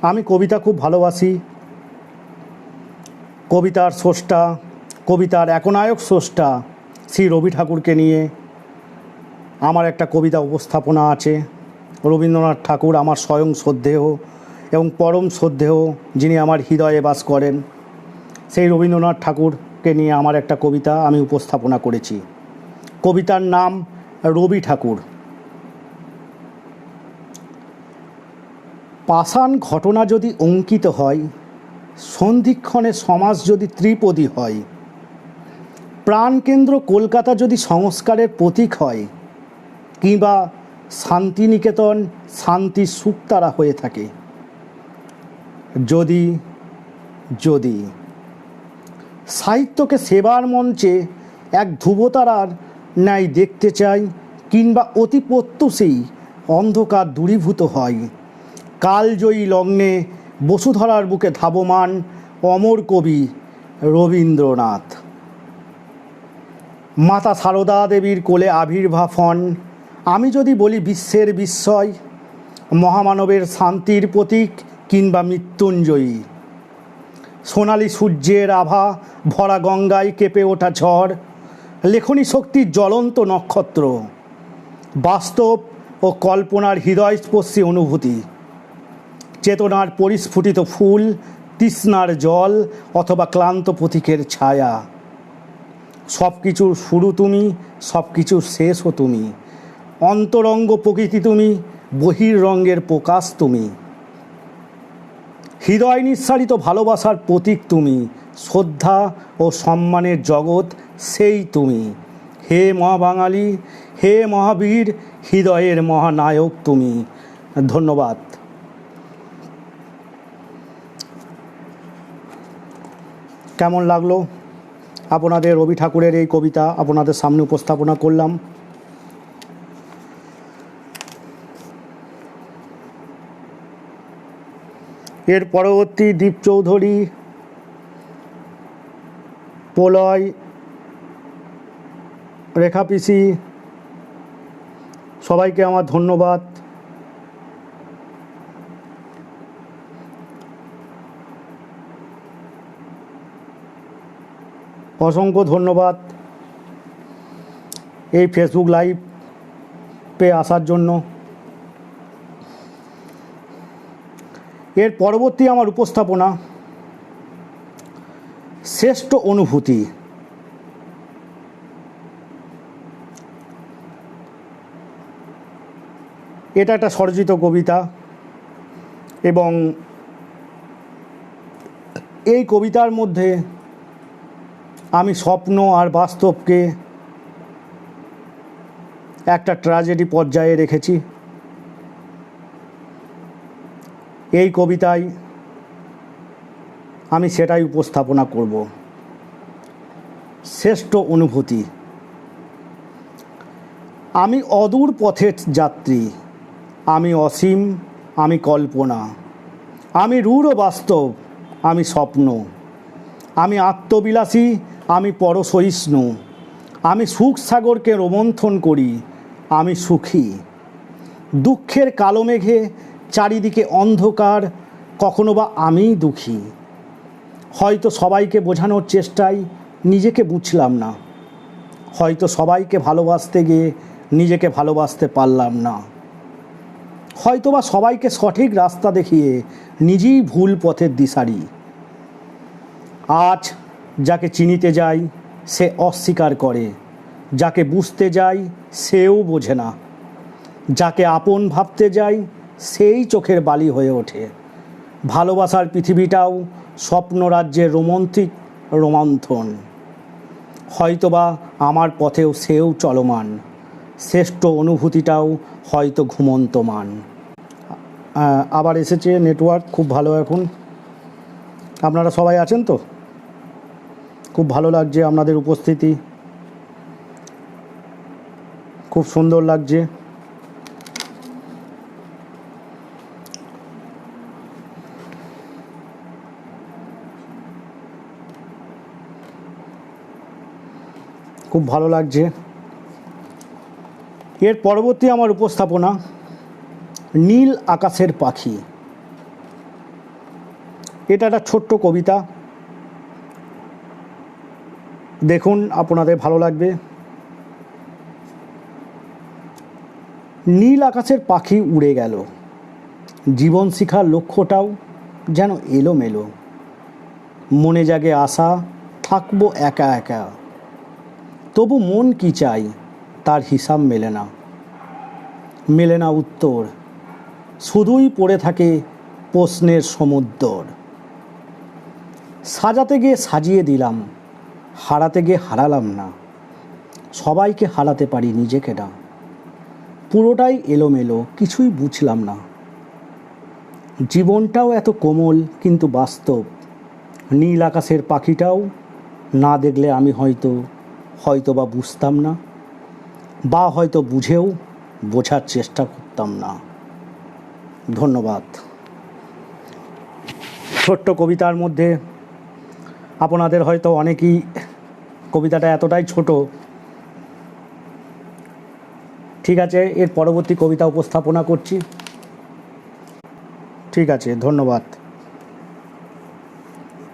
Speaker 1: আমি কবিতা খুব ভালোবাসি। কবিতার স্রষ্টা, কবিতার একনায়ক স্রষ্টা শ্রী রবি ঠাকুরকে নিয়ে আমার একটা কবিতা উপস্থাপনা আছে। রবীন্দ্রনাথ ঠাকুর আমার স্বয়ং শ্রদ্ধেয় এবং পরম শ্রদ্ধেয়, যিনি আমার হৃদয়ে বাস করেন। সেই রবীন্দ্রনাথ ঠাকুরকে নিয়ে আমার একটা কবিতা আমি উপস্থাপনা করেছি। কবিতার নাম রবি ঠাকুর। পাষাণ ঘটনা যদি অঙ্কিত হয়, সন্ধিক্ষণে সমাজ যদি ত্রিপদী হয়, প্রাণকেন্দ্র কলকাতা যদি সংস্কারের প্রতীক হয়, কিংবা শান্তিনিকেতন শান্তির সুক্তারা হয়ে থাকে, যদি যদি সাহিত্যকে সেবার মঞ্চে এক ধ্রুবতারার ন্যায় দেখতে চাই, কিংবা অতি প্রত্যুষেই অন্ধকার দূরীভূত হয়, কালজয়ী লগ্নে বসুধরার বুকে ধাবমান অমর কবি রবীন্দ্রনাথ। মাতা সারদা দেবীর কোলে আবির্ভাব হন, আমি যদি বলি বিশ্বের বিস্ময়, মহামানবের শান্তির প্রতীক কিংবা মৃত্যুঞ্জয়ী। সোনালি সূর্যের আভা ভরা গঙ্গায় কেঁপে ওঠা ঝড়, লেখনী শক্তির জ্বলন্ত নক্ষত্র, বাস্তব ও কল্পনার হৃদয়স্পর্শী অনুভূতি, চেতনার পরিস্ফুটিত ফুল, তৃষ্ণার জল অথবা ক্লান্ত প্রতীকের ছায়া। সব কিছুর শুরু তুমি, সব কিছুর শেষও তুমি। অন্তরঙ্গ প্রকৃতি তুমি, বহির্রঙ্গের প্রকাশ তুমি। হৃদয় নিঃসারিত ভালোবাসার প্রতীক তুমি, শ্রদ্ধা ও সম্মানের জগৎ সেই তুমি। হে মহাবাঙালি, হে মহাবীর, হৃদয়ের মহানায়ক তুমি। ধন্যবাদ। কেমন লাগলো আপনাদের রবি ঠাকুরের এই কবিতা আপনাদের সামনে উপস্থাপনা করলাম। এর পরবর্তী দীপ চৌধুরী, প্রলয়, রেখা পিসি, সবাইকে আমার ধন্যবাদ। অসংখ্য ধন্যবাদ এই ফেসবুক লাইভে আসার জন্য। এর পরবর্তী আমার উপস্থাপনা শ্রেষ্ঠ অনুভূতি। এটা একটা স্বরচিত কবিতা এবং এই কবিতার মধ্যে আমি স্বপ্ন আর বাস্তবকে একটা ট্র্যাজেডি পর্যায়ে রেখেছি। এই কবিতায় আমি সেটাই উপস্থাপনা করব। শ্রেষ্ঠ অনুভূতি। আমি অদূর পথের যাত্রী, আমি অসীম, আমি কল্পনা, আমি রূঢ় বাস্তব, আমি স্বপ্ন, আমি আত্মবিলাসী, আমি পরসহিষ্ণু, আমি সুখ সাগরকে রোমন্থন করি, আমি সুখী। দুঃখের কালো মেঘে চারিদিকে অন্ধকার, কখনো বা আমিই দুঃখী। হয়তো সবাইকে বোঝানোর চেষ্টায় নিজেকে বুঝলাম না, হয়তো সবাইকে ভালোবাসতে গিয়ে নিজেকে ভালোবাসতে পারলাম না, হয়তো বা সবাইকে সঠিক রাস্তা দেখিয়ে নিজেই ভুল পথের দিশারি। আজ যাকে চিনিতে যাই সে অস্বীকার করে, যাকে বুঝতে যাই সেও বোঝে না, যাকে আপন ভাবতে যাই সেই চোখের বালি হয়ে ওঠে। ভালোবাসার পৃথিবীটাও স্বপ্নরাজ্যের রোমান্টিক রোমন্থন। হয়তোবা আমার পথেও সেও চলমান, শ্রেষ্ঠ অনুভূতিটাও হয়তো ঘুমন্তমান। আবার এসেছে নেটওয়ার্ক, খুব ভালো। এখন আপনারা সবাই আছেন তো? খুব ভালো লাগছে আপনাদের উপস্থিতি, খুব সুন্দর লাগছে। খুব ভালো লাগছে। এর পরবর্তী আমার উপস্থাপনা নীল আকাশের পাখি। এটা একটা ছোট্ট কবিতা, দেখুন আপনাদের ভালো লাগবে। নীল আকাশের পাখি উড়ে গেল, জীবন শিখার লক্ষ্যটাও যেন এলোমেলো। মনে জাগে আশা থাকবো একা একা, তবু মন কি চাই তার হিসাব মেলে না। মেলে না উত্তর, শুধুই পড়ে থাকে প্রশ্নের সমুদ্র। সাজাতে গিয়ে সাজিয়ে দিলাম, হারাতে গিয়ে হারালাম না। সবাইকে হারাতে পারি নিজেকে না, পুরোটাই এলোমেলো, কিছুই বুঝলাম না। জীবনটাও এত কোমল কিন্তু বাস্তব। নীল আকাশের পাখিটাও না দেখলে আমি হয়তো বা বুঝতাম না, বা হয়তো বুঝেও বোঝার চেষ্টা করতাম না। ধন্যবাদ। ছোট্ট কবিতার মধ্যে আপনাদের হয়তো অনেকেই কবিতাটা এতটাই ছোট। ঠিক আছে, এর পরবর্তী কবিতা উপস্থাপনা করছি। ঠিক আছে, ধন্যবাদ।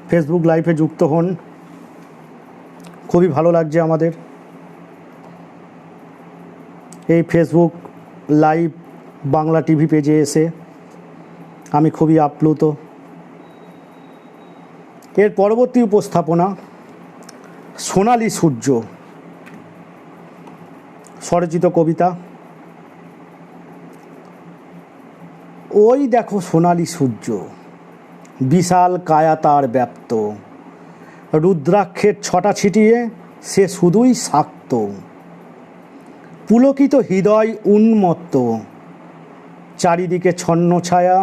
Speaker 1: ফেসবুক লাইভে যুক্ত হন, খুবই ভালো লাগছে আমাদের। এই ফেসবুক লাইভ বাংলা টিভি পেজে এসে আমি খুবই আপ্লুত। এর পরবর্তী উপস্থাপনা সোনালী সূর্য, স্বরচিত কবিতা। ওই দেখো সোনালী সূর্য, বিশাল কায়া তার ব্যাপ্ত, রুদ্রাক্ষের ছটা ছিটিয়ে সে শুধুই শাক্ত, পুলকিত হৃদয় উন্মত্ত, চারিদিকে ছন্ন ছায়া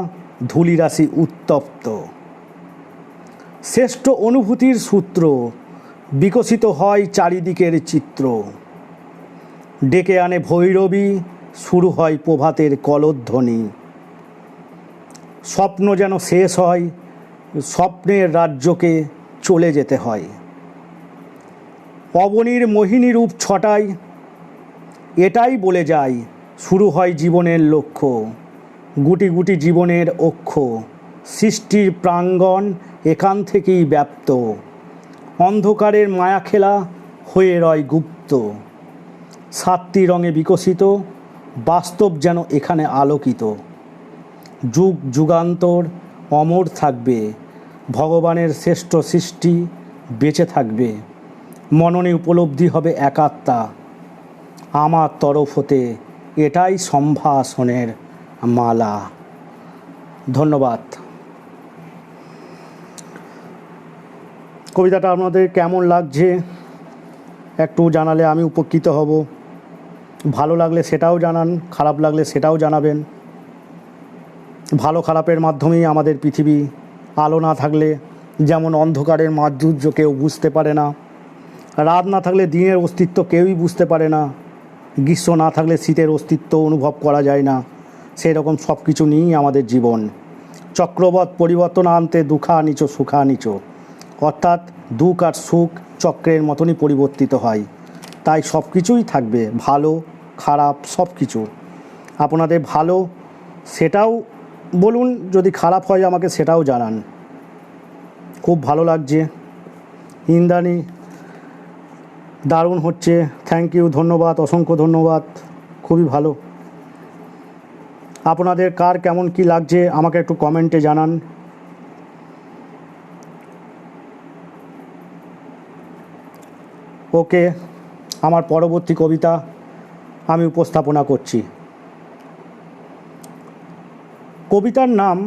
Speaker 1: ধূলিরাশি উত্তপ্ত। শ্রেষ্ঠ অনুভূতির সূত্র বিকশিত হয় চারিদিকের চিত্র, ডেকে আনে ভৈরবী, শুরু হয় প্রভাতের কলধ্বনি। স্বপ্ন যেন শেষ হয়, স্বপ্নের রাজ্যকে চলে যেতে হয়। অবনীর মোহিনী রূপ ছটায় এটাই বলে যায়, শুরু হয় জীবনের লক্ষ্য। গুটি গুটি জীবনের অক্ষ, সৃষ্টির প্রাঙ্গণ এখান থেকেই ব্যাপ্ত। অন্ধকারের মায়া খেলা হয়ে রয় গুপ্ত, সাতটি রঙে বিকশিত, বাস্তব যেন এখানে আলোকিত। যুগ যুগান্তর অমর থাকবে, ভগবানের শ্রেষ্ঠ সৃষ্টি বেঁচে থাকবে। মননে উপলব্ধি হবে একাত্মা, আমার তরফ হতে এটাই সম্ভাষণের মালা। ধন্যবাদ। কবিতাটা আপনাদের কেমন লাগছে একটু জানালে আমি উপকৃত হব। ভালো লাগলে সেটাও জানান, খারাপ লাগলে সেটাও জানাবেন। ভালো খারাপের মাধ্যমেই আমাদের পৃথিবী। আলো না থাকলে যেমন অন্ধকারের মাধুর্য কেউ বুঝতে পারে না, রাত না থাকলে দিনের অস্তিত্ব কেউই বুঝতে পারে না, গ্রীষ্ম না থাকলে শীতের অস্তিত্ব অনুভব করা যায় না, সেই রকম সব কিছু নিয়েই আমাদের জীবন। চক্রবৎ পরিবর্তন আনতে দুঃখা নিচ সুখা নিচ, অর্থাৎ দুঃখ আর সুখ চক্রের মতনই পরিবর্তিত হয়। তাই সব কিছুই থাকবে, ভালো খারাপ সব কিছু। আপনাদের ভালো সেটাও বলুন, যদি খারাপ হয় আমাকে সেটাও জানান। খুব ভালো লাগছে, ইন্দ্রাণী দারুণ হচ্ছে। থ্যাংক ইউ, ধন্যবাদ, অসংখ্য ধন্যবাদ, খুবই ভালো। আপনাদের কার কেমন কি লাগছে আমাকে একটু কমেন্টে জানান। ওকে, আমার পরবর্তী কবিতা আমি উপস্থাপনা করছি। কবিতার নাম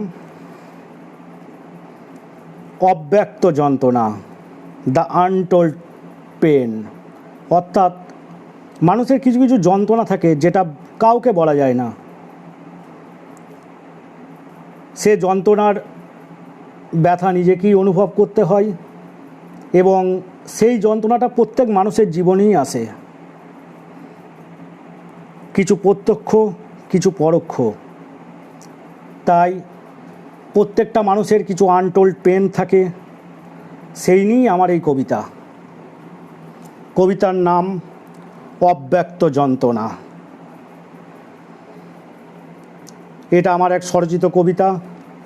Speaker 1: অব্যক্ত যন্ত্রণা, দ্য আনটোল্ড পেন। অর্থাৎ মানুষের কিছু কিছু যন্ত্রণা থাকে যেটা কাউকে বলা যায় না। সে যন্ত্রণার ব্যথা নিজেকেই অনুভব করতে হয় এবং সেই যন্ত্রণাটা প্রত্যেক মানুষের জীবনেই আসে, কিছু প্রত্যক্ষ কিছু পরোক্ষ। তাই প্রত্যেকটা মানুষের কিছু আনটোল্ড পেন থাকে, সেই নিয়েই আমার এই কবিতা। কবিতার নাম অব্যক্ত যন্ত্রণা। এটা আমার এক স্বরচিত কবিতা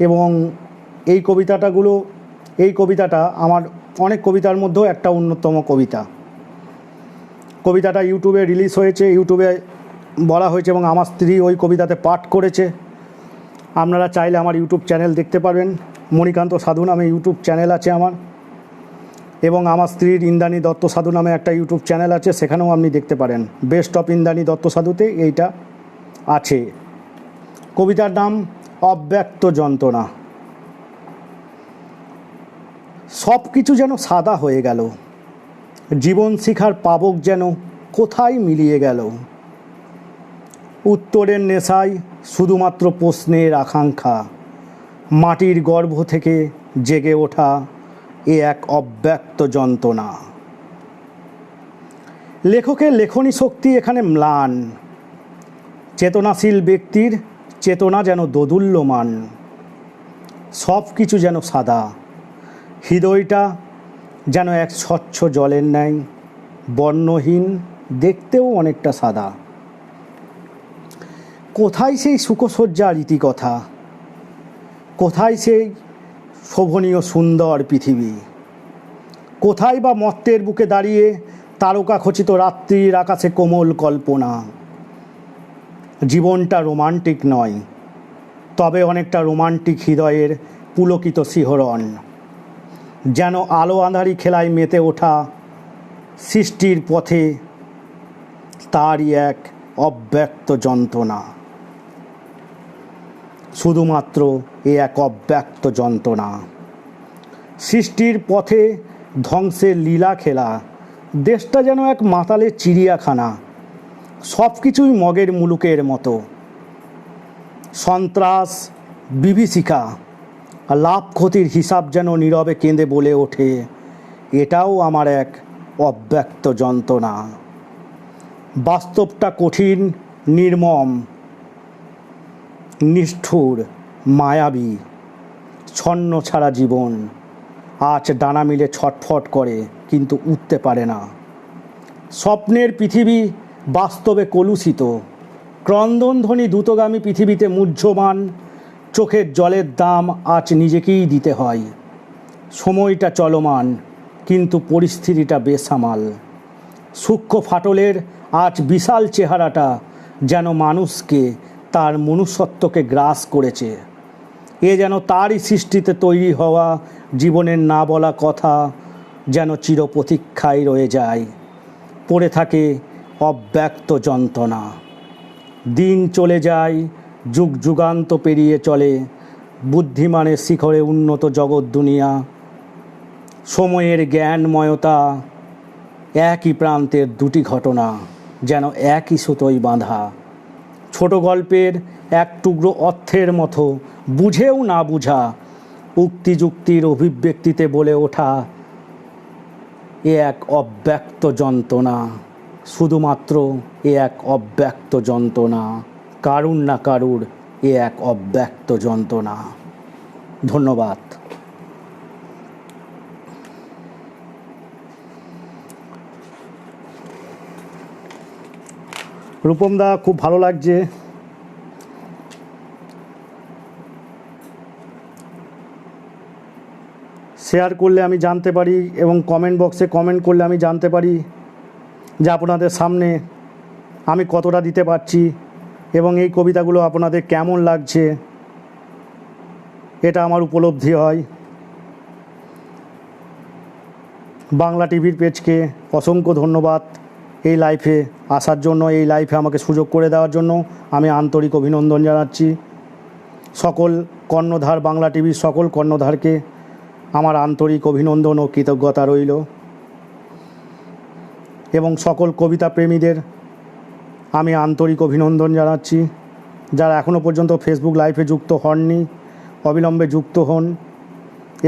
Speaker 1: এবং এই কবিতাটা আমার অনেক কবিতার মধ্যেও একটা অন্যতম কবিতা। কবিতাটা ইউটিউবে রিলিজ হয়েছে, ইউটিউবে বলা হয়েছে এবং আমার স্ত্রী ওই কবিতাতে পাঠ করেছে। আপনারা চাইলে আমার ইউটিউব চ্যানেল দেখতে পারবেন, মণিকান্ত সাধু নামে ইউটিউব চ্যানেল আছে আমার, এবং আমার স্ত্রীর ইন্দ্রাণী দত্ত সাধু নামে একটা ইউটিউব চ্যানেল আছে, সেখানেও আপনি দেখতে পারেন। বেস্ট অফ ইন্দ্রাণী দত্ত সাধুতে এইটা আছে। কবিতার নাম অব্যক্ত যন্ত্রণা। সব কিছু যেন সাদা হয়ে গেল, জীবন শিখার পাবক যেন কোথায় মিলিয়ে গেল। উত্তরের নেশায় শুধুমাত্র প্রশ্নের আকাঙ্ক্ষা, মাটির গর্ভ থেকে জেগে ওঠা এ এক অব্যক্ত যন্ত্রণা। লেখকের লেখনী শক্তি এখানে ম্লান, চেতনাশীল ব্যক্তির চেতনা যেন দোদুল্যমান। সব কিছু যেন সাদা, হৃদয়টা যেন এক স্বচ্ছ জলের ন্যায়, বর্ণহীন, দেখতেও অনেকটা সাদা। কোথায় সেই সুখসজ্জার রীতিকথা, কোথায় সেই শোভনীয় সুন্দর পৃথিবী, কোথায় বা মর্ত্যের বুকে দাঁড়িয়ে তারকাখচিত রাত্রির আকাশে কোমল কল্পনা। জীবনটা রোমান্টিক নয়, তবে অনেকটা রোমান্টিক হৃদয়ের পুলকিত শিহরণ, যেন আলো আঁধারি খেলায় মেতে ওঠা সৃষ্টির পথে তারই এক অব্যক্ত যন্ত্রণা। শুধুমাত্র এ এক অব্যক্ত যন্ত্রণা। সৃষ্টির পথে ধ্বংসের লীলা খেলা, দেশটা যেন এক মাতালের চিড়িয়াখানা, সব কিছুই মগের মুলুকের মতো। সন্ত্রাস, বিভীষিকা, লাভ ক্ষতির হিসাব যেন নীরবে কেঁদে বলে ওঠে, এটাও আমার এক অব্যক্ত যন্ত্রণা। বাস্তবটা কঠিন, নির্মম, নিষ্ঠুর, মায়াবী। ছন্ন ছাড়া জীবন আজ ডানা মিলে ছটফট করে, কিন্তু উঠতে পারে না। স্বপ্নের পৃথিবী বাস্তবে কলুষিত, ক্রন্দনধ্বনি দ্রুতগামী পৃথিবীতে মুহ্যমান। চোখের জলের দাম আজ নিজেকেই দিতে হয়। সময়টা চলমান, কিন্তু পরিস্থিতিটা বেসামাল। সূক্ষ্ম ফাটলের আজ বিশাল চেহারাটা যেন মানুষকে, তার মনুষ্যত্বকে গ্রাস করেছে। এ যেন তারই সৃষ্টিতে তৈরি হওয়া জীবনের না বলা কথা, যেন চিরপ্রতীক্ষায় রয়ে যায়, পড়ে থাকে অব্যক্ত যন্ত্রণা। দিন চলে যায়, যুগ যুগান্ত পেরিয়ে চলে, বুদ্ধিমানের শিখরে উন্নত জগৎ দুনিয়া। সময়ের জ্ঞানময়তা, একই প্রান্তের দুটি ঘটনা, যেন একই সুতোয় বাঁধা। ছোট গল্পের এক টুকরো অর্থের মতো, বুঝেও না বুঝা, উক্তি যুক্তির অভিব্যক্তিতে বলে ওঠা, এ এক অব্যক্ত যন্ত্রণা। শুধুমাত্র এ এক অব্যক্ত যন্ত্রণা, কারুর না কারুর এ এক অব্যক্ত যন্ত্রণা। ধন্যবাদ। রূপমদা, খুব ভালো লাগছে। শেয়ার করলে আমি জানতে পারি, এবং কমেন্ট বক্সে কমেন্ট করলে আমি জানতে পারি যে আপনাদের সামনে আমি কতটা দিতে পারছি, এবং এই কবিতাগুলো আপনাদের কেমন লাগছে, এটা আমার উপলব্ধি হয়। বাংলা টিভির পেজকে অসংখ্য ধন্যবাদ এই লাইফে আসার জন্য, এই লাইফে আমাকে সুযোগ করে দেওয়ার জন্য আমি আন্তরিক অভিনন্দন জানাচ্ছি। সকল কর্ণধার, বাংলা টিভির সকল কর্ণধারকে আমার আন্তরিক অভিনন্দন ও কৃতজ্ঞতা রইল, এবং সকল কবিতা প্রেমীদের আমি আন্তরিক অভিনন্দন জানাচ্ছি। যারা এখনও পর্যন্ত ফেসবুক লাইভে যুক্ত হননি, অবিলম্বে যুক্ত হন,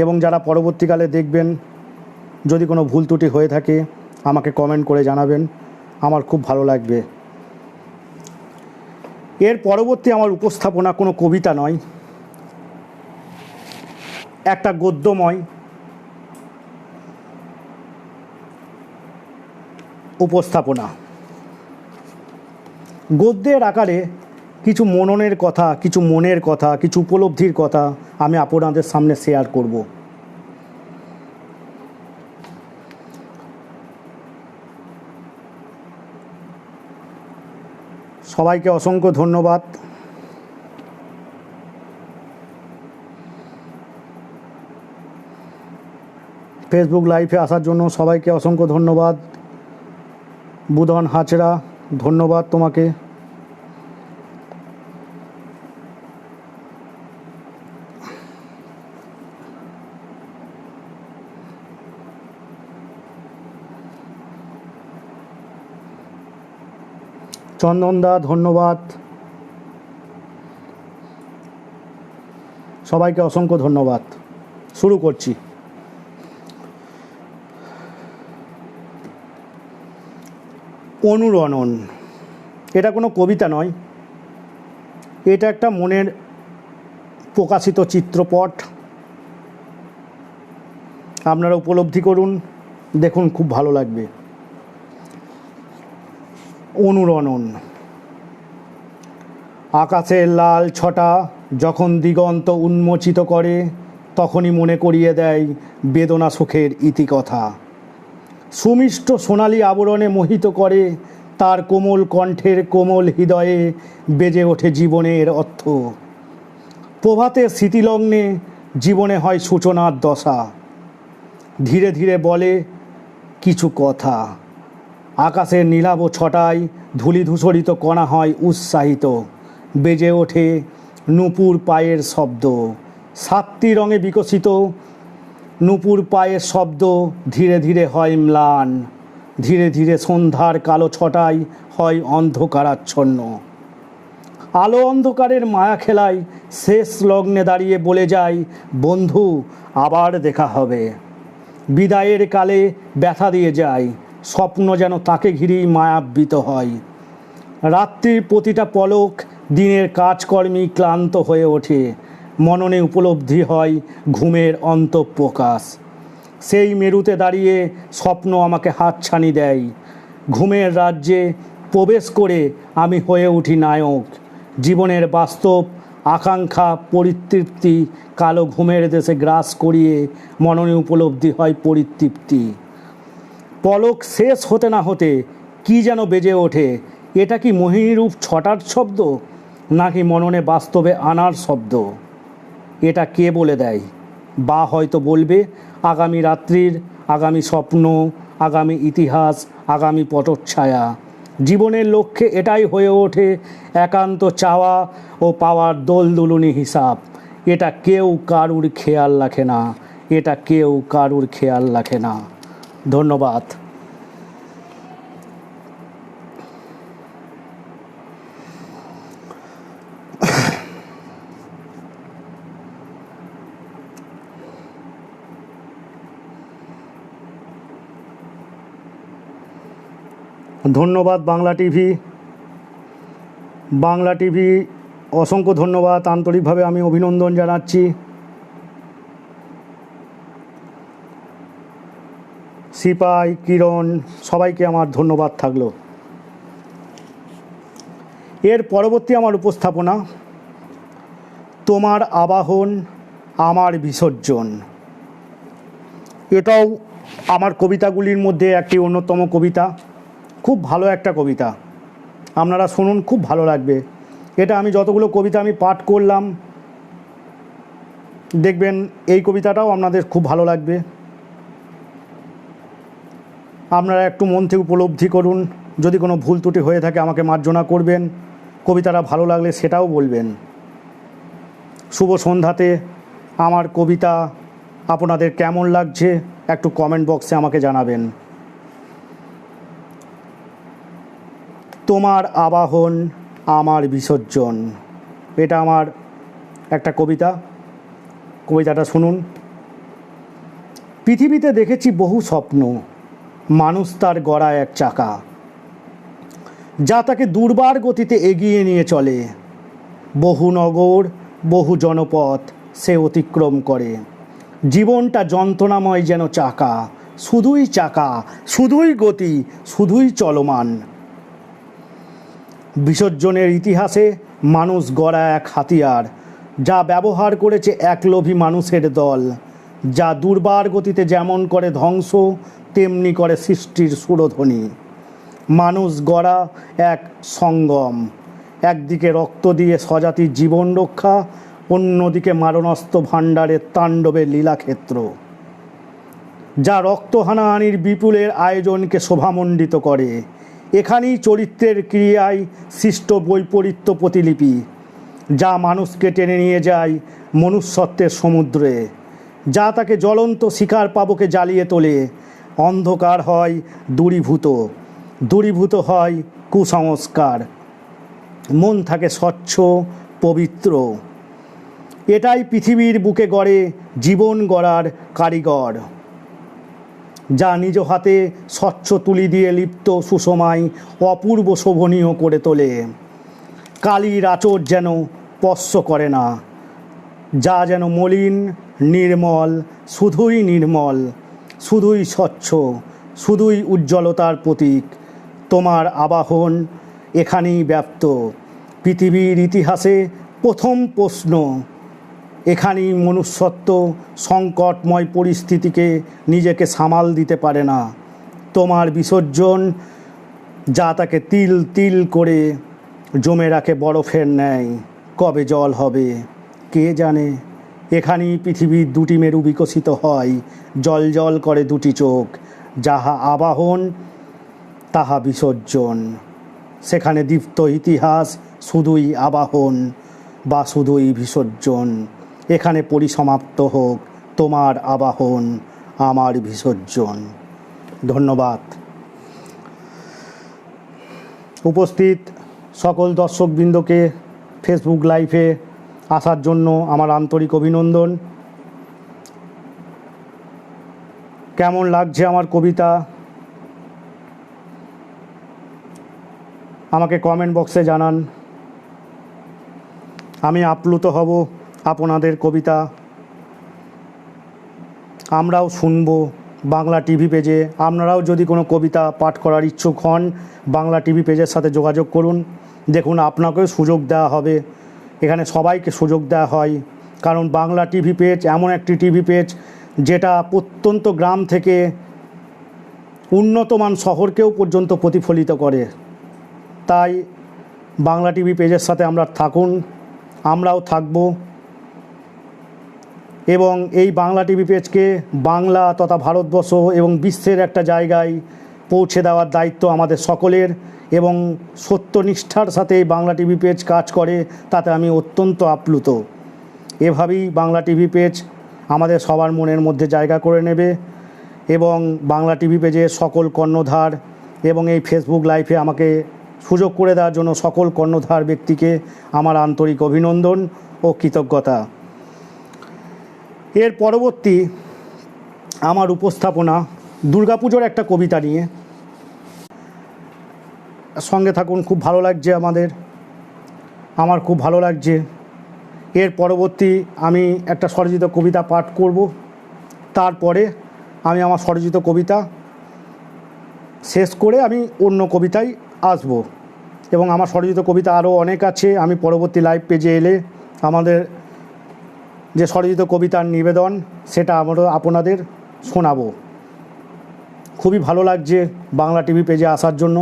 Speaker 1: এবং যারা পরবর্তীকালে দেখবেন, যদি কোনো ভুল ত্রুটি হয়ে থাকে আমাকে কমেন্ট করে জানাবেন, আমার খুব ভালো লাগবে। এর পরবর্তী আমার উপস্থাপনা কোনো কবিতা নয়, একটা গদ্যময় উপস্থাপনা। গদ্যের আকারে কিছু মননের কথা, কিছু মনের কথা, কিছু উপলব্ধির কথা আমি আপনাদের সামনে শেয়ার করব। সবাইকে অসংখ্য ধন্যবাদ। ফেসবুক লাইভে আসার জন্য সবাইকে অসংখ্য ধন্যবাদ। বুধন হাজরা, ধন্যবাদ তোমাকে। চন্দনদা, ধন্যবাদ। সবাইকে অসংখ্য ধন্যবাদ। শুরু করছি। অনুরণন, এটা কোনো কবিতা নয়, এটা একটা মনের প্রকাশিত চিত্রপট। আপনারা উপলব্ধি করুন, দেখুন, খুব ভালো লাগবে। অনুরণন। আকাশের লাল ছটা যখন দিগন্ত উন্মোচিত করে, তখনই মনে করিয়ে দেয় বেদনা সুখের ইতিকথা। সুমিষ্ট সোনালি আবরণে মোহিত করে, তার কোমল কণ্ঠের কোমল হৃদয়ে বেজে ওঠে জীবনের অর্থ। প্রভাতের স্মৃতিলগ্নে জীবনে হয় সূচনার দশা, ধীরে ধীরে বলে কিছু কথা। আকাশের নীলাভ ছটায় ধূলিধূসরিত কণা হয় উৎসাহিত, বেজে ওঠে নূপুর পায়ের শব্দ। সাতটি রঙে বিকশিত নূপুর পায়ের শব্দ ধীরে ধীরে হয় ম্লান, ধীরে ধীরে সন্ধ্যার কালো ছটায় হয় অন্ধকারাচ্ছন্ন। আলো অন্ধকারের মায়া খেলায় শেষ লগ্নে দাঁড়িয়ে বলে যায়, বন্ধু আবার দেখা হবে। বিদায়ের কালে ব্যথা দিয়ে যায়, স্বপ্ন যেন তাকে ঘিরেই মায়াবৃত হয়। রাত্রির প্রতিটা পলক দিনের কাজকর্মী ক্লান্ত হয়ে ওঠে, মননে উপলব্ধি হয় ঘুমের অন্তঃপ্রকাশ। সেই মেরুতে দাঁড়িয়ে স্বপ্ন আমাকে হাতছানি দেয়। ঘুমের রাজ্যে প্রবেশ করে আমি হয়ে উঠি নায়ক। জীবনের বাস্তব আকাঙ্ক্ষা পরিতৃপ্তি কালো ঘুমের দেশে গ্রাস করিয়ে মননে উপলব্ধি হয় পরিতৃপ্তি। পলক শেষ হতে না হতে কি যেন বেজে ওঠে, এটা কি মোহিনীরূপ ছটার শব্দ নাকি মননে বাস্তবে আনার শব্দ? এটা কে বলে দেয়? বা হয়তো বলবে আগামী রাত্রির, আগামী স্বপ্ন, আগামী ইতিহাস, আগামী পটচ্ছায়া। জীবনের লক্ষ্যে এটাই হয়ে ওঠে একান্ত চাওয়া ও পাওয়ার দোলদুলুনি হিসাব। এটা কেউ কারুর খেয়াল রাখে না, এটা কেউ কারুর খেয়াল রাখে না। ধন্যবাদ। ধন্যবাদ বাংলা টিভি। বাংলা টিভি অসংখ্য ধন্যবাদ, আন্তরিকভাবে আমি অভিনন্দন জানাচ্ছি। সিপাই, কিরণ, সবাইকে আমার ধন্যবাদ থাকলো। এর পরবর্তী আমার উপস্থাপনা, তোমার আবাহন আমার বিসর্জন। এটাও আমার কবিতাগুলির মধ্যে একটি অন্যতম কবিতা। খুব ভালো একটা কবিতা, আপনারা শুনুন, খুব ভালো লাগবে। এটা আমি যতগুলো কবিতা আমি পাঠ করলাম, দেখবেন এই কবিতাটাও আপনাদের খুব ভালো লাগবে। আপনারা একটু মন থেকে উপলব্ধি করুন। যদি কোনো ভুল ত্রুটি হয়ে থাকে আমাকে মার্জনা করবেন, কবিতাটা ভালো লাগলে সেটাও বলবেন। শুভ সন্ধ্যাতে আমার কবিতা আপনাদের কেমন লাগছে একটু কমেন্ট বক্সে আমাকে জানাবেন। তোমার আবাহন আমার বিসর্জন, এটা আমার একটা কবিতা। কবিতাটা শুনুন। পৃথিবীতে দেখেছি বহু স্বপ্ন, মানুষ তার গড়া এক চাকা, যা তাকে দুর্বার গতিতে এগিয়ে নিয়ে চলে। বহু নগর, বহু জনপথ সে অতিক্রম করে। জীবনটা যন্ত্রণাময় যেন চাকা, শুধুই চাকা, শুধুই গতি, শুধুই চলমান। বিসর্জনের ইতিহাসে মানুষ গড়া এক হাতিয়ার, যা ব্যবহার করেছে এক লোভী মানুষের দল, যা দুর্বার গতিতে যেমন করে ধ্বংস তেমনি করে সৃষ্টির সুরধ্বনি। মানুষ গড়া এক সঙ্গম, একদিকে রক্ত দিয়ে স্বজাতির জীবন রক্ষা, অন্যদিকে মারণাস্ত্র ভাণ্ডারের তাণ্ডবের লীলাক্ষেত্র, যা রক্ত হানাহানির বিপুলের আয়োজনকে শোভামণ্ডিত করে। এখানেই চরিত্রের ক্রিয়ায় সৃষ্ট বৈপরীত্য প্রতিলিপি, যা মানুষকে টেনে নিয়ে যায় মনুষ্যত্বের সমুদ্রে, যা তাকে জ্বলন্ত শিকার পাবকে জ্বালিয়ে তোলে। অন্ধকার হয় দূরীভূত, দূরীভূত হয় কুসংস্কার, মন থাকে স্বচ্ছ পবিত্র। এটাই পৃথিবীর বুকে গড়ে জীবন গড়ার কারিগর, যা নিজ হাতে স্বচ্ছ তুলি দিয়ে লিপ্ত সুষমায় অপূর্ব শোভনীয় করে তোলে। কালির আঁচড় যেন স্পর্শ করে না, যা যেন মলিন নির্মল, শুধুই নির্মল, শুধুই স্বচ্ছ, শুধুই উজ্জ্বলতার প্রতীক। তোমার আবাহন এখানেই ব্যাপ্ত। পৃথিবীর ইতিহাসে প্রথম প্রশ্ন, এখানেই মনুষ্যত্ব সংকটময় পরিস্থিতিকে নিজেকে সামাল দিতে পারে না। তোমার বিসর্জন যা তাকে তিল তিল করে জমে রাখে বরফের ন্যায়। কবে জল হবে কে জানে। এখানেই পৃথিবীর দুটি মেরু বিকশিত হয়, জল জল করে দুটি চোখ, যাহা আবাহন তাহা বিসর্জন। সেখানে দীপ্ত ইতিহাস শুধুই আবাহন বা শুধুই বিসর্জন। এখানে পরিসমাপ্ত হোক তোমার আবাহন, আমার বিসর্জন। ধন্যবাদ। উপস্থিত সকল দর্শকবৃন্দকে ফেসবুক লাইভে আসার জন্য আমার আন্তরিক অভিনন্দন। কেমন লাগছে আমার কবিতা আমাকে কমেন্ট বক্সে জানান। আমি আপ্লুত হব আপনাদের কবিতা আমরাও শুনব বাংলা টিভি পেজে। আপনারাও যদি কোনো কবিতা পাঠ করার ইচ্ছুক হন, বাংলা টিভি পেজের সাথে যোগাযোগ করুন। দেখুন, আপনাকেও সুযোগ দেওয়া হবে। এখানে সবাইকে সুযোগ দেওয়া হয়, কারণ বাংলা টিভি পেজ এমন একটি টিভি পেজ যেটা প্রত্যন্ত গ্রাম থেকে উন্নতমান শহরকেও পর্যন্ত প্রতিফলিত করে। তাই বাংলা টিভি পেজের সাথে আমরা থাকুন, আমরাও থাকব। এবং এই বাংলা টিভি পেজকে বাংলা তথা ভারতবর্ষ এবং বিশ্বের একটা জায়গায় পৌঁছে দেওয়ার দায়িত্ব আমাদের সকলের। এবং সত্যনিষ্ঠার সাথে এই বাংলা টিভি পেজ কাজ করে, তাতে আমি অত্যন্ত আপ্লুত। এভাবেই বাংলা টিভি পেজ আমাদের সবার মনের মধ্যে জায়গা করে নেবে। এবং বাংলা টিভি পেজের সকল কর্ণধার এবং এই ফেসবুক লাইভে আমাকে সুযোগ করে দেওয়ার জন্য সকল কর্ণধার ব্যক্তিকে আমার আন্তরিক অভিনন্দন ও কৃতজ্ঞতা। এর পরবর্তী আমার উপস্থাপনা দুর্গাপুজোর একটা কবিতা নিয়ে। সঙ্গে থাকুন, খুব ভালো লাগছে আমার খুব ভালো লাগছে। এর পরবর্তী আমি একটা স্বরচিত কবিতা পাঠ করব, তারপরে আমি আমার স্বরচিত কবিতা শেষ করে আমি অন্য কবিতায় আসব। এবং আমার স্বরচিত কবিতা আরও অনেক আছে, আমি পরবর্তী লাইভ পেজে এলে আমাদের যে স্বরচিত কবিতার নিবেদন সেটা আমরা আপনাদের শোনাবো। খুবই ভালো লাগছে বাংলা টিভি পেজে আসার জন্য,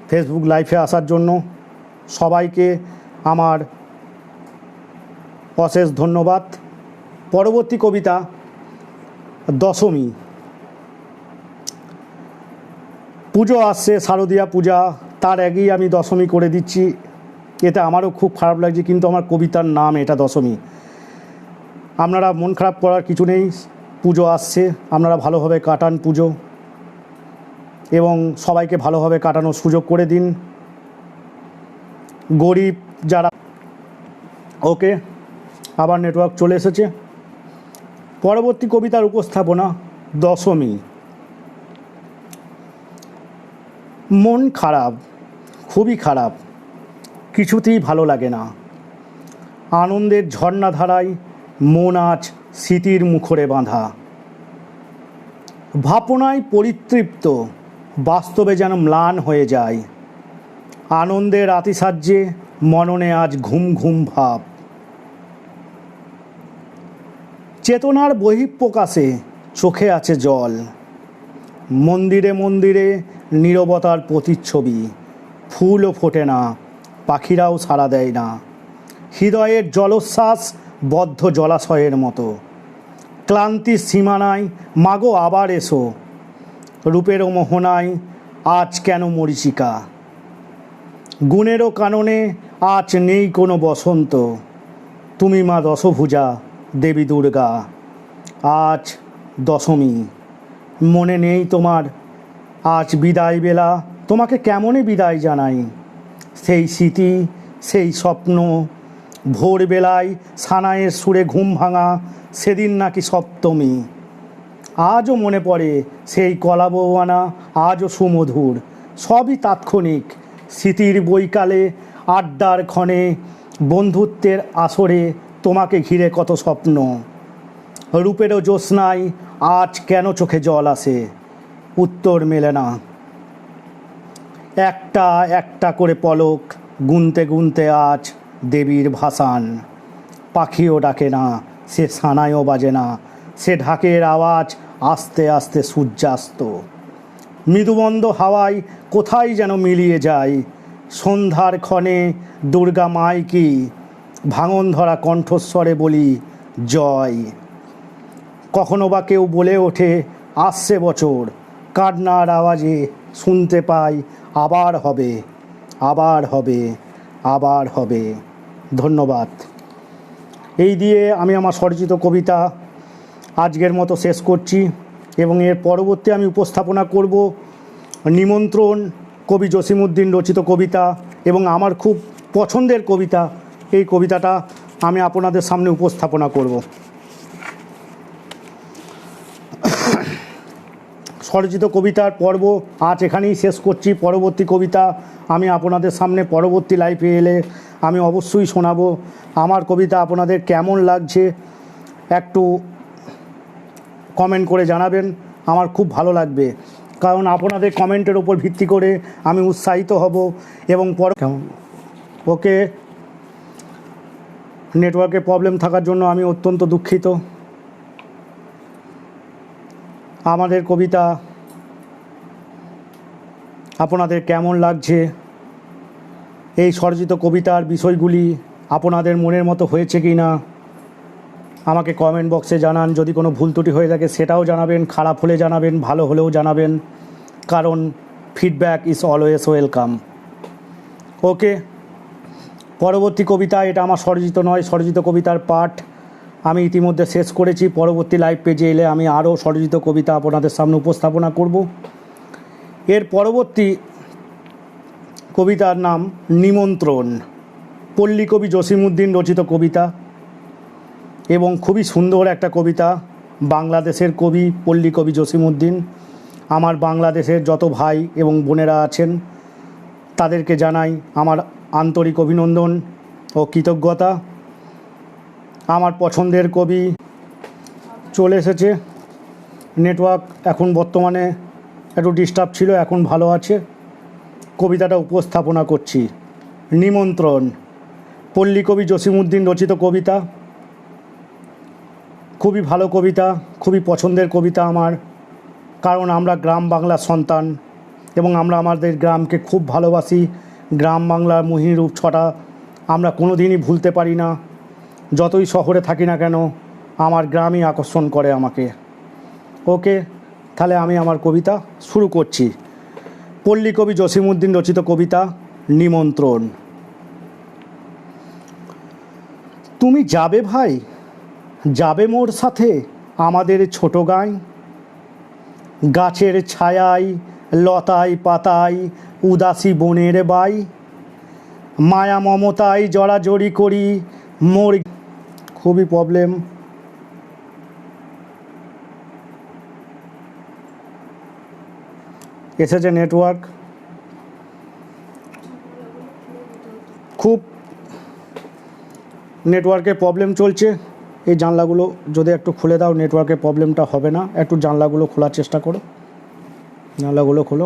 Speaker 1: ফেসবুক লাইভে আসার জন্য। সবাইকে আমার অশেষ ধন্যবাদ। পরবর্তী কবিতা দশমী। পুজো আসছে, শারদীয়া পূজা, তার আগেই আমি দশমী করে দিচ্ছি। এতে আমারও খুব খারাপ লাগছে, কিন্তু আমার কবিতার নাম এটা দশমী। আপনারা মন খারাপ করার কিছু নেই, পুজো আসছে, আপনারা ভালোভাবে কাটান পুজো এবং সবাইকে ভালোভাবে কাটানোর সুযোগ করে দিন। গরিব যারা, ওকে আবার নেটওয়ার্ক চলে এসেছে। পরবর্তী কবিতার উপস্থাপনা দশমী। মন খারাপ, খুবই খারাপ, কিছুতেই ভালো লাগে না। আনন্দের ঝর্ণাধারায় মন আজ স্মৃতির মুখরে বাঁধা। ভাবনায় পরিতৃপ্ত, বাস্তবে যেন ম্লান হয়ে যায়। আনন্দের আতিশয্যে মননে আজ ঘুম ঘুম ভাব। চেতনার বহিঃপ্রকাশে চোখে আছে জল। মন্দিরে মন্দিরে নীরবতার প্রতিচ্ছবি। ফুলও ফোটে না, পাখিরাও সাড়া দেয় না। হৃদয়ের জলোচ্ছ্বাস বদ্ধ জলাশয়ের মতো। ক্লান্তির সীমানায় মাগো আবার এসো। রূপেরও মোহনায় আজ কেন মরীচিকা। গুণেরও কাননে আজ নেই কোনো বসন্ত। তুমি মা দশভুজা দেবী দুর্গা। আজ দশমী, মনে নেই তোমার আজ বিদায় বেলা। তোমাকে কেমনে বিদায় জানাই। সেই স্মৃতি, সেই স্বপ্ন, ভোরবেলায় সানাইয়ের সুরে ঘুম ভাঙা, সেদিন নাকি সপ্তমী। আজও মনে পড়ে সেই কলা বৌয়ানা, আজও সুমধুর। সবই তাৎক্ষণিক, স্মৃতির বৈকালে, আড্ডার ক্ষণে, বন্ধুত্বের আসরে তোমাকে ঘিরে কত স্বপ্ন। রূপেরও জ্যোৎস্নায় আজ কেন চোখে জল আসে, উত্তর মেলে না। একটা একটা করে পলক গুনতে গুনতে আজ দেবীর ভাসান। পাখিও ডাকে না, সে সানাইও বাজে না, সে ঢাকের আওয়াজ আস্তে আস্তে সূর্যাস্ত। মৃদুমন্দ হাওয়ায় কোথায় যেন মিলিয়ে যায়। সন্ধ্যার ক্ষণে দুর্গা মায় কি ভাঙন ধরা কণ্ঠস্বরে বলি জয়। কখনো বা কেউ বলে ওঠে আসছে বছর, কান্নার আওয়াজে শুনতে পাই আবার হবে, আবার হবে, আবার হবে। ধন্যবাদ। এই দিয়ে আমি আমার স্বরচিত কবিতা আজকের মতো শেষ করছি এবং এর পরবর্তী আমি উপস্থাপনা করব নিমন্ত্রণ, কবি জসিমউদ্দিন রচিত কবিতা এবং আমার খুব পছন্দের কবিতা। এই কবিতাটা আমি আপনাদের সামনে উপস্থাপনা করব। স্বরচিত কবিতার পর্ব আজ এখানেই শেষ করছি। পরবর্তী কবিতা আমি আপনাদের সামনে পরবর্তী লাইভে এলে আমি অবশ্যই শোনাবো। আমার কবিতা আপনাদের কেমন লাগছে একটু কমেন্ট করে জানাবেন, আমার খুব ভালো লাগবে, কারণ আপনাদের কমেন্টের ওপর ভিত্তি করে আমি উৎসাহিত হব। এবং ওকে, নেটওয়ার্কের প্রবলেম থাকার জন্য আমি অত্যন্ত দুঃখিত। আমাদের কবিতা আপনাদের কেমন লাগছে, এই স্বরচিত কবিতার বিষয়গুলি আপনাদের মনের মতো হয়েছে কি না আমাকে কমেন্ট বক্সে জানান। যদি কোনো ভুল ত্রুটি হয়ে থাকে সেটাও জানাবেন, খারাপ হলে জানাবেন, ভালো হলেও জানাবেন, কারণ ফিডব্যাক ইজ অলওয়েজ ওয়েলকাম। ওকে, পরবর্তী কবিতা, এটা আমার স্বরচিত নয়, স্বরচিত কবিতার পাঠ আমি ইতিমধ্যে শেষ করেছি। পরবর্তী লাইভ পেজে এলে আমি আরও স্বরচিত কবিতা আপনাদের সামনে উপস্থাপনা করব। এর পরবর্তী কবিতার নাম নিমন্ত্রণ, পল্লী কবি জসিমউদ্দিন রচিত কবিতা এবং খুবই সুন্দর একটা কবিতা। বাংলাদেশের কবি পল্লী কবি জসিমউদ্দিন। আমার বাংলাদেশের যত ভাই এবং বোনেরা আছেন তাদেরকে জানাই আমার আন্তরিক অভিনন্দন ও কৃতজ্ঞতা। আমার পছন্দের কবি চলে এসেছে। নেটওয়ার্ক এখন বর্তমানে একটু ডিস্টার্ব ছিল, এখন ভালো আছে। কবিতাটা উপস্থাপনা করছি। নিমন্ত্রণ, পল্লী কবি জসিমউদ্দিন রচিত কবিতা। খুবই ভালো কবিতা, খুবই পছন্দের কবিতা আমার, কারণ আমরা গ্রাম বাংলার সন্তান এবং আমরা আমাদের গ্রামকে খুব ভালোবাসি। গ্রাম বাংলার মোহিনীরূপ ছটা আমরা কোনো দিনই ভুলতে পারি না। যতই শহরে থাকি না কেন আমার গ্রামই আকর্ষণ করে আমাকে। ওকে, তাহলে আমি আমার কবিতা শুরু করছি। পল্লী কবি জসিমউদ্দিন রচিত কবিতা নিমন্ত্রণ। তুমি যাবে ভাই, যাবে মোর সাথে আমাদের ছোট গাঁয়, গাছের ছায়ায় লতায় পাতায় উদাসী বনের বাই, মায়া মমতায় জড়াজড়ি করি মোর। খুবই প্রবলেম, এসেছে নেটওয়ার্ক, খুব নেটওয়ার্কের প্রবলেম চলছে। এই জানলাগুলো যদি একটু খুলে দাও, নেটওয়ার্কের প্রবলেমটা হবে না। একটু জানলাগুলো খোলার চেষ্টা করো, জানলাগুলো খোলো,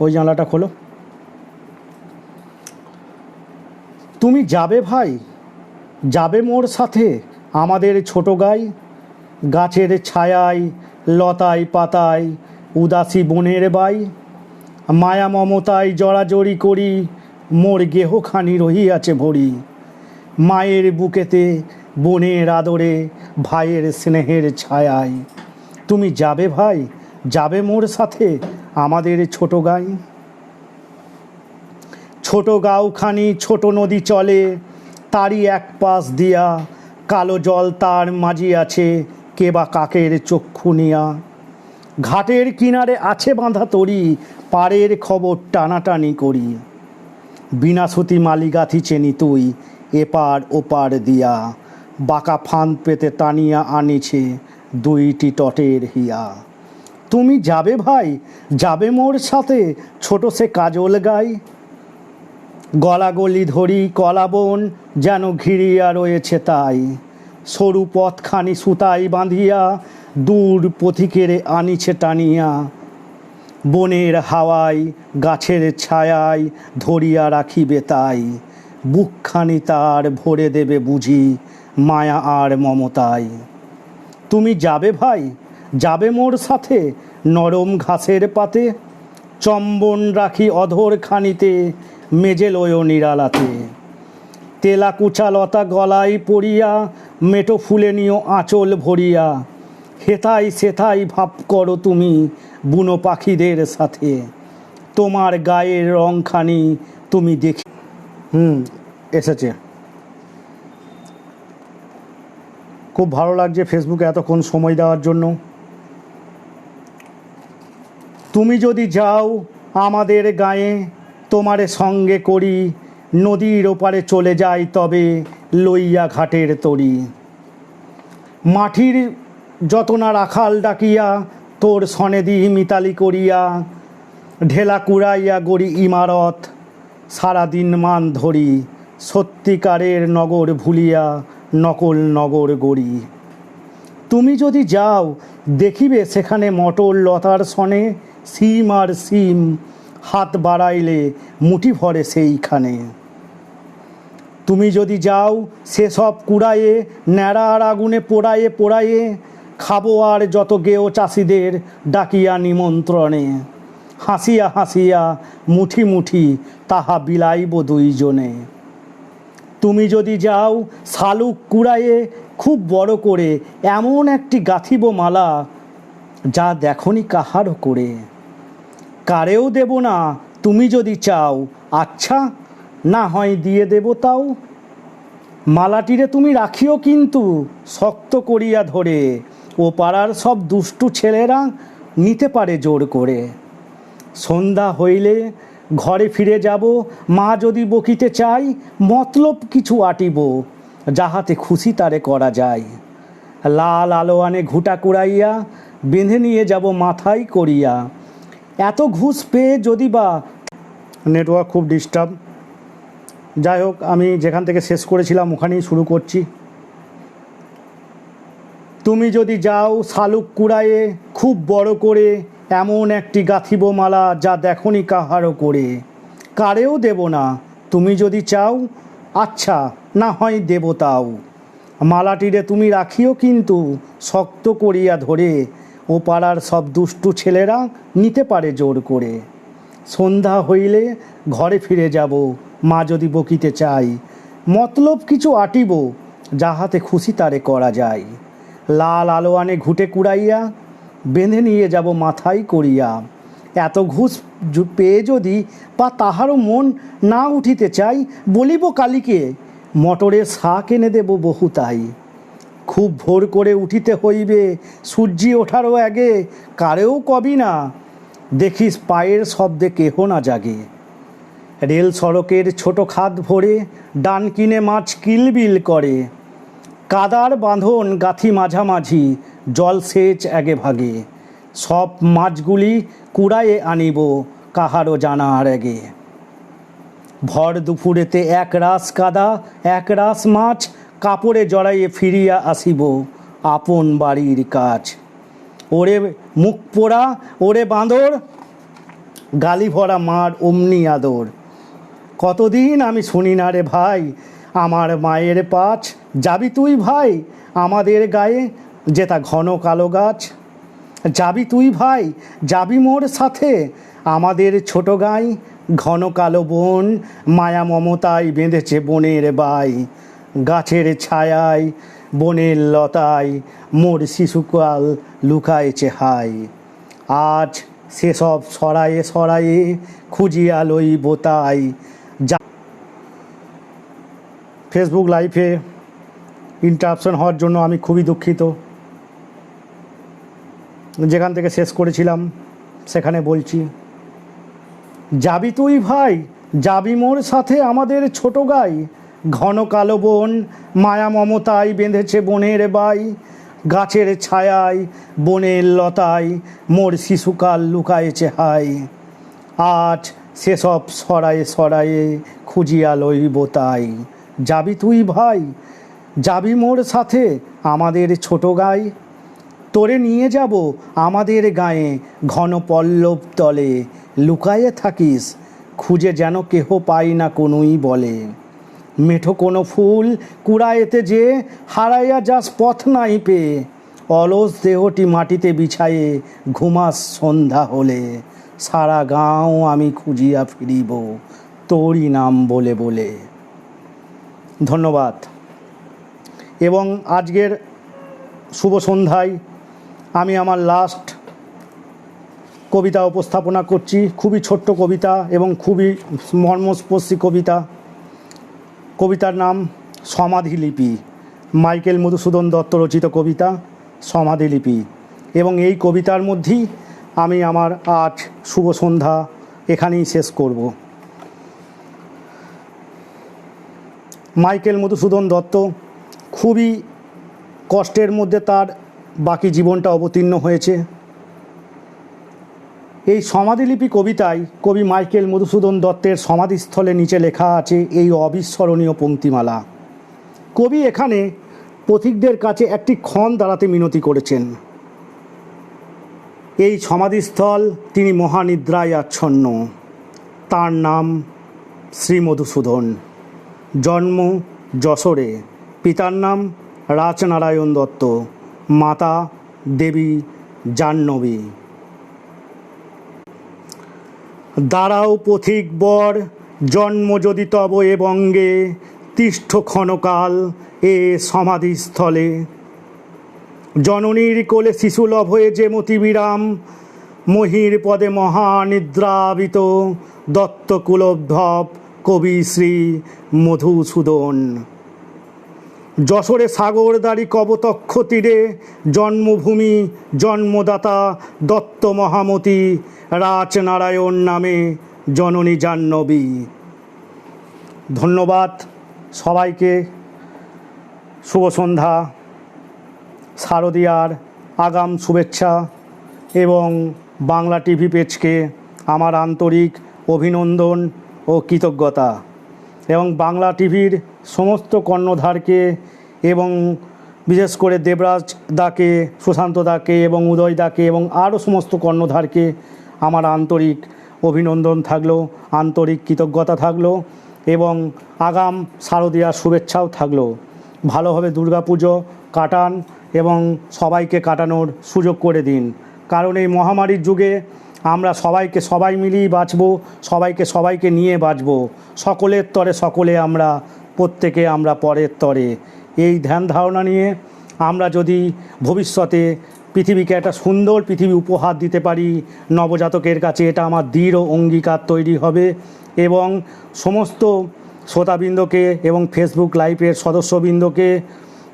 Speaker 1: ওই জানলাটা খোলো। তুমি যাবে ভাই, যাবে মোর সাথে আমাদের ছোট গাঁয়, গাছের ছায়ায় লতায় পাতায় উদাসী বনের বাই, মায়া মমতায় জড়াজড়ি করি মোর গেহখানি রহিয়াছে ভরি, মায়ের বুকেতে বোনের আদরে ভাইয়ের স্নেহের ছায়ায়। তুমি যাবে ভাই, যাবে মোর সাথে আমাদের ছোট গাঁয়। ছোট গাঁওখানি ছোট নদী চলে তারই এক পাশ দিয়া, কালো জল তার মাঝি আছে কে বা কাকের চক্ষু নিয়া। ঘাটের কিনারে আছে বাঁধা তরি, পাড়ের খবর টানাটানি করি, বিনাশুতি মালিগাথি চেনি তুই এপার ওপার দিয়া, বাঁকা ফাঁদ পেতে টানিয়া আনিছে দুইটি তটের হিয়া। তুমি যাবে ভাই, যাবে মোর সাথে ছোট সে কাজল গায়, গলাগলি ধরি কলাবন যেন ঘিরিয়া রয়েছে তাই, সরু পথখানি সুতাই বাঁধিয়া দূর পথিকেরে আনিছে টানিয়া, বনের হাওয়ায় গাছের ছায়ায় ধরিয়া রাখিবে তাই, বুকখানি তার ভরে দেবে বুঝি মায়া আর মমতায়। তুমি যাবে ভাই, যাবে মোর সাথে নরম ঘাসের পাতে, চম্বন রাখি অধর খানিতে, মেজে লয় নিরালাতে। তেলাকুচা লতা গলায় পড়িয়া, মেটো ফুলে নিও আঁচল ভরিয়া, হেথাই সেথাই ভাব করো তুমি বুনো পাখিদের সাথে, তোমার গায়ের রংখানি তুমি দেখি। এসেছে। খুব ভালো লাগছে ফেসবুকে এতক্ষণ সময় দেওয়ার জন্য। তুমি যদি যাও আমাদের গায়ে, তোমারে সঙ্গে করি, নদীর ওপারে চলে যাই তবে লইয়া ঘাটের তরি। মাটির যত না রাখাল ডাকিয়া, তোর সনেদি মিতালি করিয়া, ঢেলা কুড়াইয়া গড়ি ইমারত, সারাদিন মান ধরি, সত্যিকারের নগর ভুলিয়া নকল নগর গড়ি। তুমি যদি যাও দেখিবে সেখানে মটর লতার সনে, সিম আর সিম, হাত বাড়াইলে মুঠি ভরে সেইখানে। তুমি যদি যাও সেসব কুড়ায়ে, ন্যাড়ার আগুনে পোড়ায়ে পোড়ায়ে, খাবো আর যত গেও চাষিদের ডাকিয়া নিমন্ত্রণে, হাসিয়া হাসিয়া মুঠি মুঠি তাহা বিলাইব দুইজনে। তুমি যদি যাও শালুক কুড়ায়ে খুব বড় করে, এমন একটি গাঁথিব মালা যা দেখনি কাহারও করে, কারেও দেব না তুমি যদি চাও, আচ্ছা না হয় দিয়ে দেব তাও। মালাটিরে তুমি রাখিও কিন্তু শক্ত করিয়া ধরে, ও পাড়ার সব দুষ্টু ছেলেরা নিতে পারে জোর করে। সন্ধ্যা হইলে ঘরে ফিরে যাব, মা যদি বকিতে চাই, মতলব কিছু আটিব যাহাতে খুশি তারে করা যায়। লাল আলোয়ানে ঘুটা কুড়াইয়া বেঁধে নিয়ে যাব মাথায় করিয়া, এত ঘুষ পেয়ে যদি বা। নেটওয়ার্ক খুব ডিস্টার্ব। যাই হোক, আমি যেখান থেকে শেষ করেছিলাম ওখানেই শুরু করছি। তুমি যদি যাও শালুক কুড়ায়ে খুব বড় করে, এমন একটি গাঁথিব মালা যা দেখনি কাহারও করে, কারেও দেব না তুমি যদি চাও, আচ্ছা না হয় দেব তাও। মালাটিরে তুমি রাখিও কিন্তু শক্ত করিয়া ধরে, ও পাড়ার সব দুষ্টু ছেলেরা নিতে পারে জোর করে। সন্ধ্যা হইলে ঘরে ফিরে যাব, মা যদি বকিতে চাই, মতলব কিছু আটিব যাহাতে খুশি তারে করা যায়। লাল আলোয়ানে ঘুটে কুড়াইয়া বেঁধে নিয়ে যাব মাথায় করিয়া, এত ঘুষ পেয়ে যদি বা তাহারও মন না উঠিতে চাই, বলিব কালীকে মটরের শাক এনে দেব বহু তাই। খুব ভোর করে উঠিতে হইবে সূর্যি ওঠারও আগে, কারেও কবি না দেখিস পায়ের শব্দে কেহ না জাগে। রেল সড়কের ছোট খাদ ভরে ডান কিনে মাছ কিলবিল করে, কাদার বাঁধন গাথি মাঝামাঝি জলসেচ আগে ভাগে, সব মাছগুলি কুড়ায়ে আনিব কাহারও জানার আগে। ভর দুপুরেতে এক রাস কাদা এক রাস মাছ, কাপড়ে জড়াইয়ে ফিরিয়া আসিব আপন বাড়ির কাজ। ওরে মুখ পোড়া ওরে বাঁদর, গালি ভরা মার অমনি আদর, কতদিন আমি শুনি না রে ভাই আমার মায়ের পাছ। যাবি তুই ভাই আমাদের গায়ে যেটা ঘন কালো গাছ, যাবি তুই ভাই যাবি মোর সাথে আমাদের ছোট গাই, ঘন কালো বন মায়া মমতায় বেঁধেছে বনের বাই। গাছের ছায়ায় বনের লতায় মোর শিশুকাল লুকায়েছে হাই। আজ সেসব সরায়ে সরায়ে খুঁজিয়া লইব তাই। ফেসবুক লাইভে ইন্টারাপশন হওয়ার জন্য আমি খুবই দুঃখিত। যেখান থেকে শেষ করেছিলাম সেখানে বলছি, যাবি তুই ভাই যাবি মোর সাথে আমাদের ছোট গাই, ঘন কালো বন মায়া মমতায় বেঁধেছে বনের বাই। গাছের ছায়ায় বনের লতায় মোর শিশুকাল লুকায়েছে হাই। আজ সেসব সরায়ে সরায়ে খুঁজিয়া লইব তাই। যাবি তুই ভাই যাবি মোর সাথে আমাদের ছোট গাই, তোরে নিয়ে যাব আমাদের গায়ে ঘন পল্লব তলে। লুকায়ে থাকিস খুঁজে যেন কেহ পাই না কোনোই বলে। মেঠো কোনো ফুল কুড়ায়েতে যে হারাইয়া যাস পথ নাই পেয়ে, অলস দেহটি মাটিতে বিছায়ে ঘুমাস সন্ধ্যা হলে, সারা গাঁও আমি খুঁজিয়া ফিরিব তোরই নাম বলে বলে। ধন্যবাদ। এবং আজকের শুভ সন্ধ্যায় আমি আমার লাস্ট কবিতা উপস্থাপনা করছি। খুবই ছোট্ট কবিতা এবং খুবই মর্মস্পর্শী কবিতা। কবিতার নাম সমাধিলিপি, মাইকেল মধুসূদন দত্ত রচিত কবিতা সমাধিলিপি। এবং এই কবিতার মধ্যেই আমি আমার আজ শুভ সন্ধ্যা এখানেই শেষ করব। মাইকেল মধুসূদন দত্ত খুবই কষ্টের মধ্যে তার বাকি জীবনটা অবতীর্ণ হয়েছে। এই সমাধিলিপি কবিতায় কবি মাইকেল মধুসূদন দত্তের সমাধিস্থলে নিচে লেখা আছে এই অবিস্মরণীয় পংক্তিমালা। কবি এখানে পথিকদের কাছে একটি ক্ষণ দাঁড়াতে মিনতি করেছেন। এই সমাধিস্থল তিনি মহানিদ্রায় আচ্ছন্ন। তার নাম শ্রী মধুসূদন। জন্ম যশোরে। পিতার নাম রাজনারায়ণ দত্ত, মাতা দেবী জাহ্নবী। দাঁড়াও পথিক বর, জন্ম যদি তব এ বঙ্গে, তিষ্ঠ ক্ষণকাল এ সমাধিস্থলে। জননীর কোলে শিশুলভ হয়ে যে মতি বিরাম, মহির পদে মহানিদ্রাবিত দত্তকুলোদ্ভব কবি শ্রী মধুসূদন। যশোরে সাগরদাড়ি কবতক্ষ তীরে জন্মভূমি জন্মদাতা দত্ত মহামতি রাজনারায়ণ নামে জননী জাহ্নবী। ধন্যবাদ সবাইকে। শুভ সন্ধ্যা। শারদীয়ার আগাম শুভেচ্ছা এবং বাংলা টিভি পেজকে আমার আন্তরিক অভিনন্দন ও কৃতজ্ঞতা। এবং বাংলা টিভির সমস্ত কর্ণধারকে এবং বিশেষ করে দেবরাজ দাকে, সুশান্ত দাকে এবং উদয় দাকে এবং আরও সমস্ত কর্ণধারকে আমার আন্তরিক অভিনন্দন থাকলো, আন্তরিক কৃতজ্ঞতা থাকলো এবং আগাম শারদীয়ার শুভেচ্ছাও থাকলো। ভালোভাবে দুর্গাপুজো কাটান এবং সবাইকে কাটানোর সুযোগ করে দিন। কারণ এই মহামারীর যুগে আমরা সবাই মিলিয়ে বাঁচব, সবাইকে নিয়ে বাঁচব। সকলের তরে সকলে আমরা, প্রত্যেকে আমরা পরের তরে। এই ধ্যান ধারণা নিয়ে আমরা যদি ভবিষ্যতে পৃথিবীকে একটা সুন্দর পৃথিবী উপহার দিতে পারি নবজাতকের কাছে, এটা আমার দৃঢ় অঙ্গীকার তৈরি হবে। এবং সমস্ত শ্রোতাবৃন্দকে এবং ফেসবুক লাইভের সদস্যবৃন্দকে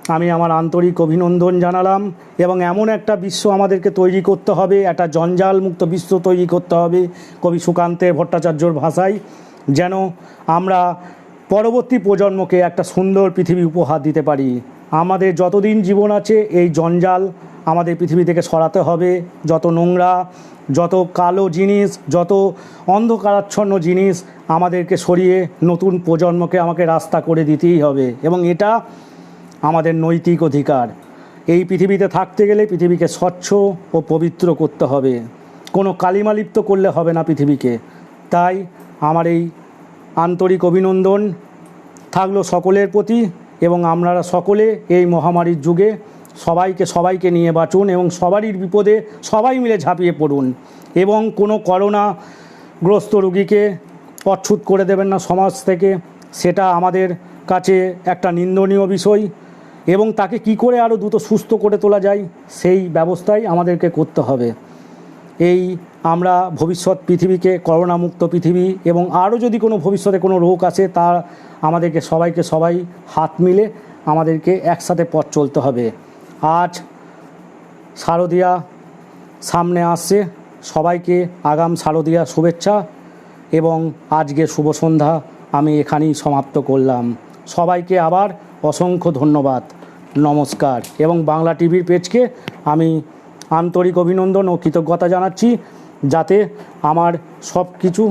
Speaker 1: আমি আমার আন্তরিক অভিনন্দন জানালাম। এবং এমন একটা বিশ্ব আমাদেরকে তৈরি করতে হবে, একটা জঞ্জালমুক্ত বিশ্ব তৈরি করতে হবে কবি সুকান্তের ভট্টাচার্যর ভাষায়, যেন আমরা পরবর্তী প্রজন্মকে একটা সুন্দর পৃথিবী উপহার দিতে পারি। আমাদের যতদিন জীবন আছে এই জঞ্জাল আমাদের পৃথিবী থেকে সরাতে হবে। যত নোংরা, যত কালো জিনিস, যত অন্ধকারাচ্ছন্ন জিনিস আমাদেরকে সরিয়ে নতুন প্রজন্মকে আমাকে রাস্তা করে দিতেই হবে। এবং এটা আমাদের নৈতিক অধিকার। এই পৃথিবীতে থাকতে গেলে পৃথিবীকে স্বচ্ছ ও পবিত্র করতে হবে, কোনো কালিমালিপ্ত করলে হবে না পৃথিবীকে। তাই আমার এই আন্তরিক অভিনন্দন থাকলো সকলের প্রতি। এবং আপনারা সকলে এই মহামারীর যুগে সবাইকে নিয়ে বাঁচুন এবং সবারই বিপদে সবাই মিলে ঝাঁপিয়ে পড়ুন। এবং কোনো করোনাগ্রস্ত রোগীকে অচ্ছুত করে দেবেন না সমাজ থেকে, সেটা আমাদের কাছে একটা নিন্দনীয় বিষয়। এবং তাকে কি করে আরও দ্রুত সুস্থ করে তোলা যায় সেই ব্যবস্থাই আমাদেরকে করতে হবে। এই আমরা ভবিষ্যৎ পৃথিবীকে করোনামুক্ত পৃথিবী এবং আরও যদি কোনো ভবিষ্যতে কোনো রোগ আসে তা আমাদেরকে সবাই হাত মিলে আমাদেরকে একসাথে পথ চলতে হবে। আজ শারদীয়া সামনে আসছে, সবাইকে আগাম শারদীয়া শুভেচ্ছা এবং আজকের শুভ সন্ধ্যা আমি এখানেই সমাপ্ত করলাম। সবাইকে আবার অসংখ্য ধন্যবাদ, নমস্কার। এবং বাংলা টিভির পেজকে আমি আন্তরিক অভিনন্দন ও কৃতজ্ঞতা জানাচ্ছি, যাতে আমার সব কিছু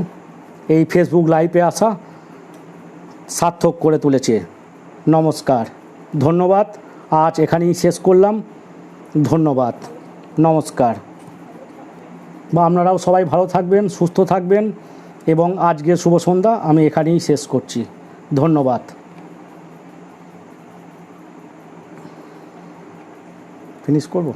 Speaker 1: এই ফেসবুক লাইভে আসা সার্থক করে তুলেছে। নমস্কার, ধন্যবাদ। আজ এখানেই শেষ করলাম। ধন্যবাদ, নমস্কার। বা আপনারাও সবাই ভালো থাকবেন, সুস্থ থাকবেন এবং আজকের শুভ সন্ধ্যা আমি এখানেই শেষ করছি। ধন্যবাদ। ফিনিশ করবো।